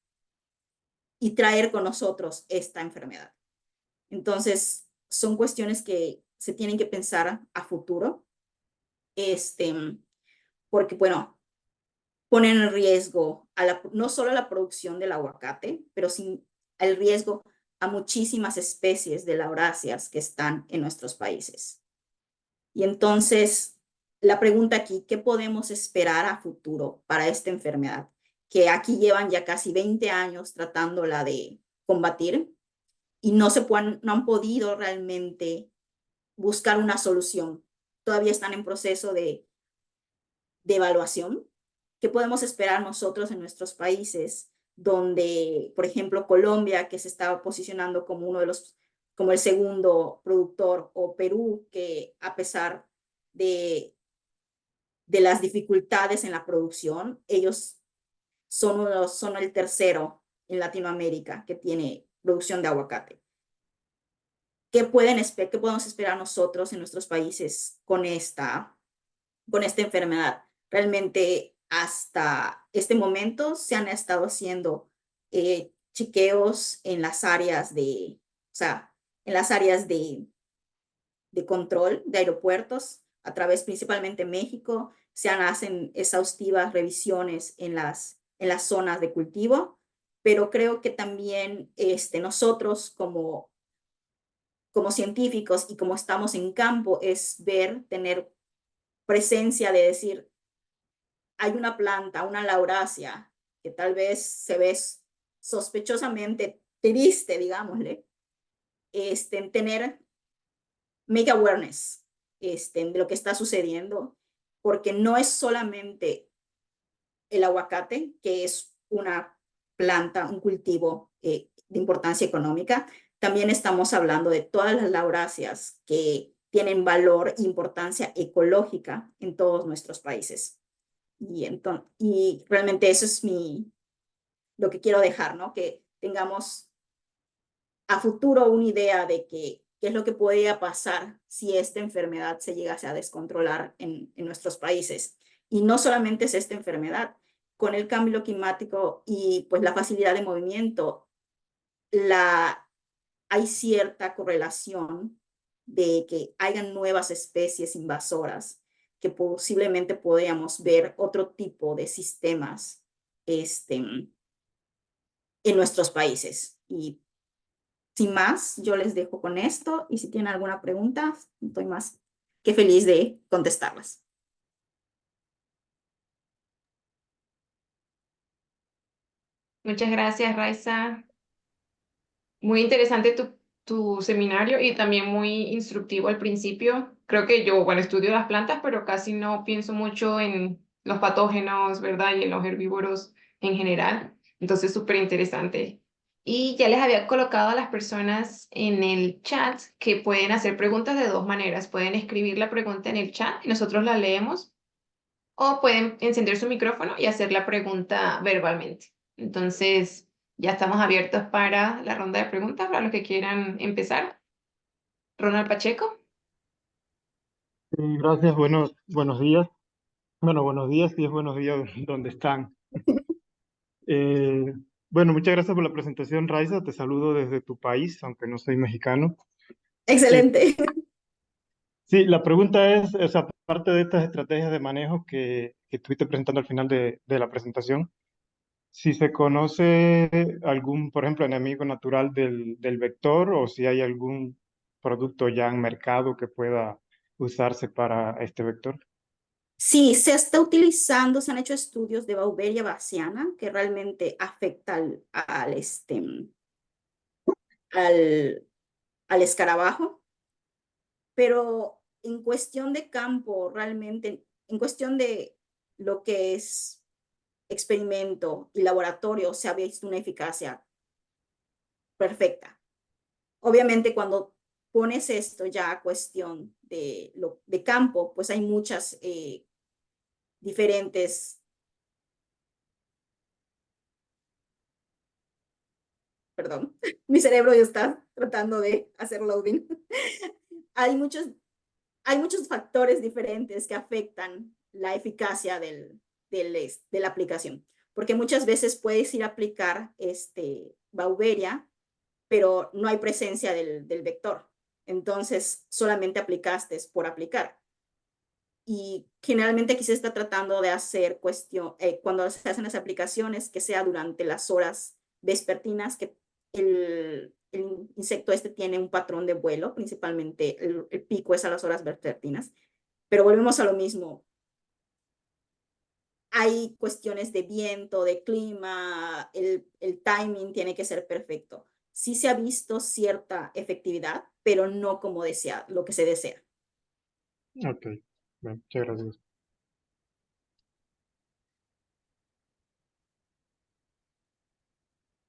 y traer con nosotros esta enfermedad. Entonces, son cuestiones que se tienen que pensar a futuro, porque, bueno, ponen en riesgo no solo a la producción del aguacate, pero sin el riesgo a muchísimas especies de lauráceas que están en nuestros países. Y entonces, la pregunta aquí, ¿qué podemos esperar a futuro para esta enfermedad? Que aquí llevan ya casi 20 años tratándola de combatir y no han podido realmente buscar una solución. Todavía están en proceso de evaluación. ¿Qué podemos esperar nosotros en nuestros países, donde, por ejemplo, Colombia, que se estaba posicionando como como el segundo productor, o Perú, que a pesar de, de las dificultades en la producción, ellos son el tercero en Latinoamérica que tiene producción de aguacate? ¿Qué podemos esperar nosotros en nuestros países con esta enfermedad? Realmente hasta este momento se han estado haciendo chequeos en las áreas o sea, en las áreas de control de aeropuertos, a través principalmente México, hacen exhaustivas revisiones en las zonas de cultivo, pero creo que también nosotros como científicos y como estamos en campo es tener presencia de decir, hay una planta, una laurácea, que tal vez se ve sospechosamente triste, digámosle, make awareness de lo que está sucediendo, porque no es solamente el aguacate, que es una planta, un cultivo de importancia económica, también estamos hablando de todas las lauráceas que tienen valor e importancia ecológica en todos nuestros países. Y realmente eso es lo que quiero dejar, ¿no? Que tengamos a futuro una idea de qué es lo que podría pasar si esta enfermedad se llegase a descontrolar en nuestros países. Y no solamente es esta enfermedad, con el cambio climático y pues la facilidad de movimiento, hay cierta correlación de que hayan nuevas especies invasoras, que posiblemente podríamos ver otro tipo de sistemas en nuestros países. Y sin más, yo les dejo con esto, y si tienen alguna pregunta, estoy más que feliz de contestarlas. Muchas gracias, Raiza. Muy interesante tu seminario y también muy instructivo al principio. Creo que yo, bueno, estudio las plantas, pero casi no pienso mucho en los patógenos, ¿verdad? Y en los herbívoros en general. Entonces, súper interesante. Y ya les había colocado a las personas en el chat que pueden hacer preguntas de dos maneras. Pueden escribir la pregunta en el chat y nosotros la leemos, o pueden encender su micrófono y hacer la pregunta verbalmente. Entonces, ya estamos abiertos para la ronda de preguntas para los que quieran empezar. Ronald Pacheco. Gracias, buenos días. Bueno, buenos días donde están. Eh, bueno, muchas gracias por la presentación, Raiza. Te saludo desde tu país, aunque no soy mexicano. Eh, Excelente. sí, la pregunta es, o sea, aparte de estas estrategias de manejo que estuviste presentando al final de la presentación, si se conoce algún, por ejemplo, enemigo natural del vector o si hay algún producto ya en mercado que pueda usarse para este vector. Sí, se está utilizando, se han hecho estudios de Beauveria baciana que realmente afecta al, al escarabajo, pero en cuestión de campo, realmente, en cuestión de lo que es experimento y laboratorio, se ha visto una eficacia perfecta. Obviamente, cuando pones esto ya a cuestión de campo, pues hay muchas diferentes, perdón, mi cerebro ya está tratando de hacer loading. hay muchos, hay muchos factores diferentes que afectan la eficacia de la aplicación, porque muchas veces puedes ir a aplicar Bauberia, pero no hay presencia del vector. Entonces, solamente aplicaste por aplicar. Y generalmente aquí se está tratando de hacer cuando se hacen las aplicaciones, que sea durante las horas vespertinas, que el insecto tiene un patrón de vuelo, principalmente el pico es a las horas vespertinas, pero volvemos a lo mismo. Hay cuestiones de viento, de clima, el timing tiene que ser perfecto. Sí se ha visto cierta efectividad, pero no como lo que se desea. Ok, bueno, muchas gracias.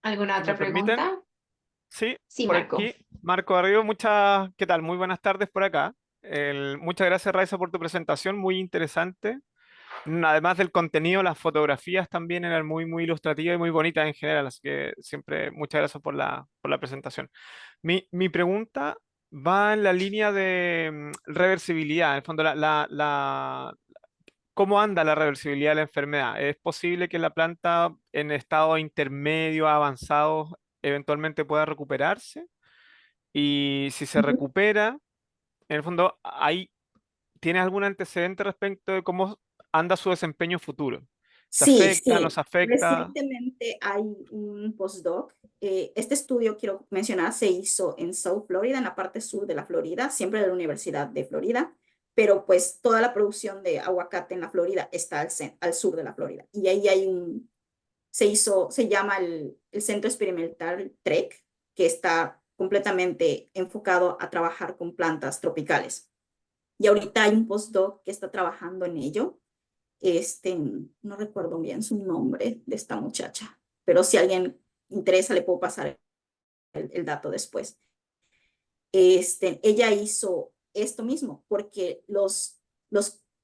¿Alguna Si me otra permiten, pregunta? sí, Sí, por Marco. aquí, Marco Arriba, ¿qué tal? Muy buenas tardes por acá. Muchas gracias, Raiza, por tu presentación, muy interesante. Además del contenido, las fotografías también eran muy, muy ilustrativas y muy bonitas en general, así que siempre muchas gracias por la presentación. Mi pregunta va en la línea de reversibilidad, en el fondo, ¿cómo anda la reversibilidad de la enfermedad? ¿Es posible que la planta en estado intermedio, avanzado, eventualmente pueda recuperarse? Y si se recupera, en el fondo, ¿tienes algún antecedente respecto de cómo anda su desempeño futuro? ¿Se Sí, afecta, no sí. se afecta? Recientemente hay un postdoc. Este estudio, quiero mencionar, se hizo en South Florida, en la parte sur de la Florida, siempre de la Universidad de Florida, pero pues toda la producción de aguacate en la Florida está al sur de la Florida. Y ahí se llama el Centro Experimental TREC, que está completamente enfocado a trabajar con plantas tropicales. Y ahorita hay un postdoc que está trabajando en ello. No recuerdo bien su nombre de esta muchacha, pero si a alguien interesa le puedo pasar el dato después. Ella hizo esto mismo porque los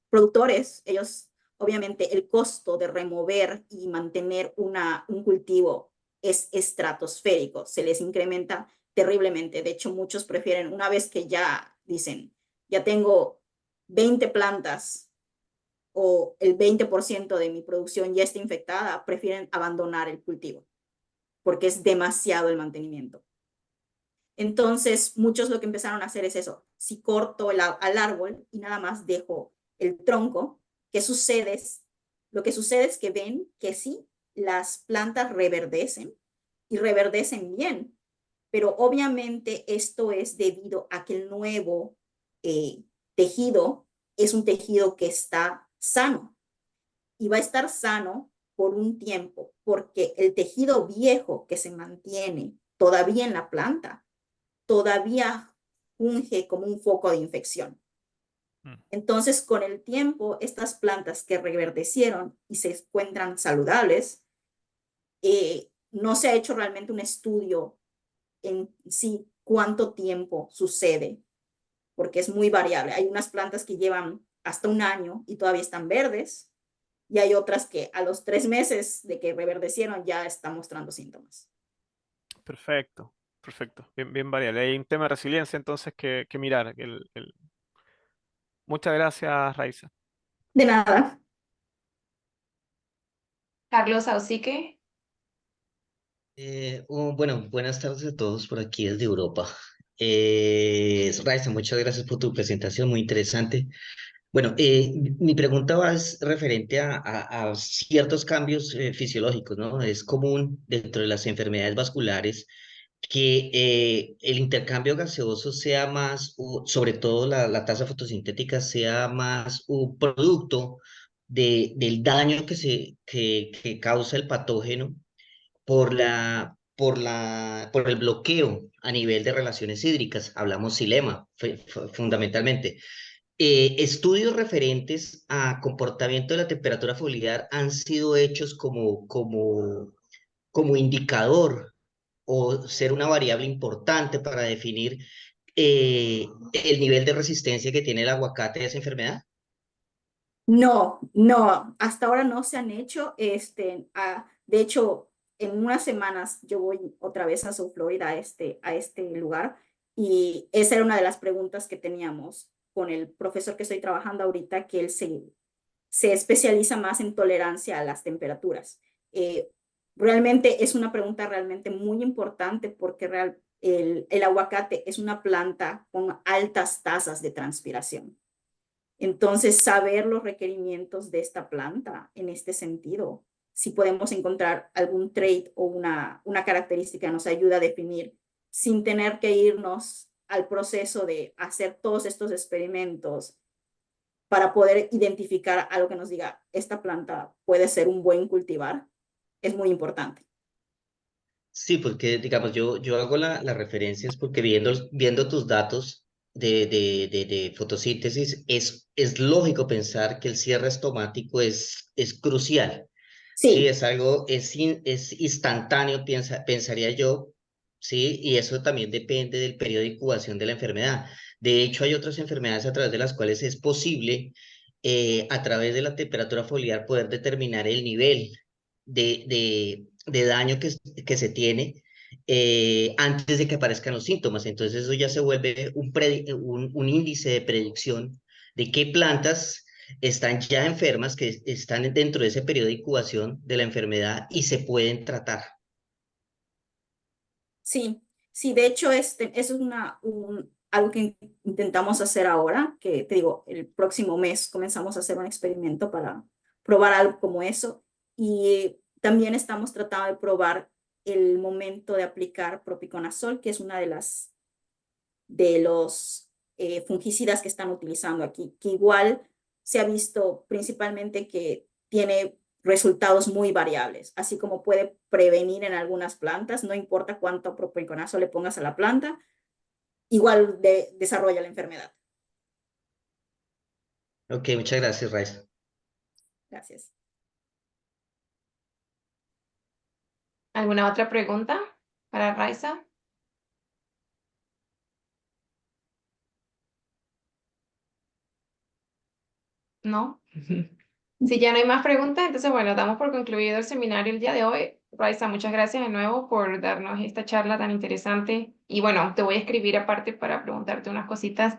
productores, ellos, obviamente, el costo de remover y mantener un cultivo es estratosférico, se les incrementa terriblemente. De hecho, muchos prefieren, una vez que ya dicen, ya tengo 20 plantas o el 20% de mi producción ya está infectada, prefieren abandonar el cultivo porque es demasiado el mantenimiento. Entonces, muchos lo que empezaron a hacer es eso. Si corto al árbol y nada más dejo el tronco, ¿qué sucede? Lo que sucede es que ven que sí, las plantas reverdecen y reverdecen bien, pero obviamente esto es debido a que el nuevo tejido es un tejido que está sano y va a estar sano por un tiempo, porque el tejido viejo que se mantiene todavía en la planta, todavía funge como un foco de infección. Mm. Entonces, con el tiempo, estas plantas que reverdecieron y se encuentran saludables, no se ha hecho realmente un estudio en sí cuánto tiempo sucede, porque es muy variable. Hay unas plantas que llevan hasta un año y todavía están verdes, y hay otras que a los 3 meses de que reverdecieron ya están mostrando síntomas. Perfecto, perfecto. Bien, bien variable. Hay un tema de resiliencia entonces que mirar. Muchas gracias, Raiza. De nada. Carlos Ausique. Bueno, buenas tardes a todos por aquí desde Europa. Raiza, muchas gracias por tu presentación, muy interesante. Bueno, mi pregunta es referente a ciertos cambios fisiológicos, ¿no? Es común dentro de las enfermedades vasculares que el intercambio gaseoso sea más, sobre todo la tasa fotosintética, sea más un producto del daño que causa el patógeno por el bloqueo a nivel de relaciones hídricas. Hablamos xilema, fundamentalmente. Estudios referentes a comportamiento de la temperatura foliar han sido hechos como indicador o ser una variable importante para definir el nivel de resistencia que tiene el aguacate a esa enfermedad. No, no, hasta ahora no se han hecho. De hecho, en unas semanas yo voy otra vez a South Florida, a este lugar, y esa era una de las preguntas que teníamos con el profesor que estoy trabajando ahorita, que él se especializa más en tolerancia a las temperaturas. Realmente es una pregunta realmente muy importante porque el aguacate es una planta con altas tasas de transpiración. Entonces, saber los requerimientos de esta planta en este sentido, si podemos encontrar algún trait o una característica, nos ayuda a definir sin tener que irnos al proceso de hacer todos estos experimentos para poder identificar algo que nos diga, esta planta puede ser un buen cultivar, es muy importante. Sí, porque digamos, yo hago la referencia es porque viendo tus datos de fotosíntesis, es lógico pensar que el cierre estomático es crucial. Sí, Sí, es algo, es instantáneo, pensaría yo, sí, y eso también depende del periodo de incubación de la enfermedad. De hecho, hay otras enfermedades a través de las cuales es posible, a través de la temperatura foliar, poder determinar el nivel de daño que se tiene antes de que aparezcan los síntomas. Entonces, eso ya se vuelve un índice de predicción de qué plantas están ya enfermas, que están dentro de ese periodo de incubación de la enfermedad y se pueden tratar. sí, sí, de hecho, eso es algo que intentamos hacer ahora, que te digo, el próximo mes comenzamos a hacer un experimento para probar algo como eso. Y también estamos tratando de probar el momento de aplicar propiconazol, que es una de los fungicidas que están utilizando aquí, que igual se ha visto principalmente que tiene resultados muy variables, así como puede prevenir en algunas plantas, no importa cuánto propiconazo le pongas a la planta, igual desarrolla la enfermedad. Ok, muchas gracias, Raiza. Gracias. ¿Alguna otra pregunta para Raiza? ¿No? Si ya no hay más preguntas, entonces bueno, damos por concluido el seminario el día de hoy. Raiza, muchas gracias de nuevo por darnos esta charla tan interesante. Y bueno, te voy a escribir aparte para preguntarte unas cositas.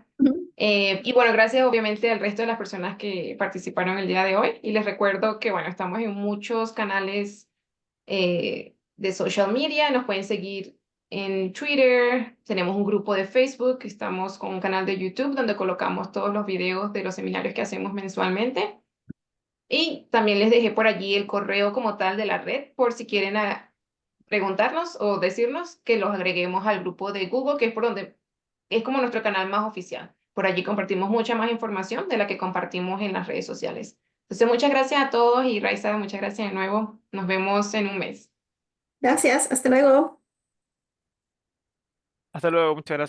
Y bueno, gracias obviamente al resto de las personas que participaron el día de hoy. Y les recuerdo que bueno, estamos en muchos canales de social media. Nos pueden seguir en Twitter, tenemos un grupo de Facebook, estamos con un canal de YouTube donde colocamos todos los videos de los seminarios que hacemos mensualmente. Y también les dejé por allí el correo como tal de la red por si quieren preguntarnos o decirnos que los agreguemos al grupo de Google, que es por donde es como nuestro canal más oficial. Por allí compartimos mucha más información de la que compartimos en las redes sociales. Entonces, muchas gracias a todos y Raiza, muchas gracias de nuevo. Nos vemos en un mes. Gracias, hasta luego. Hasta luego, muchas gracias.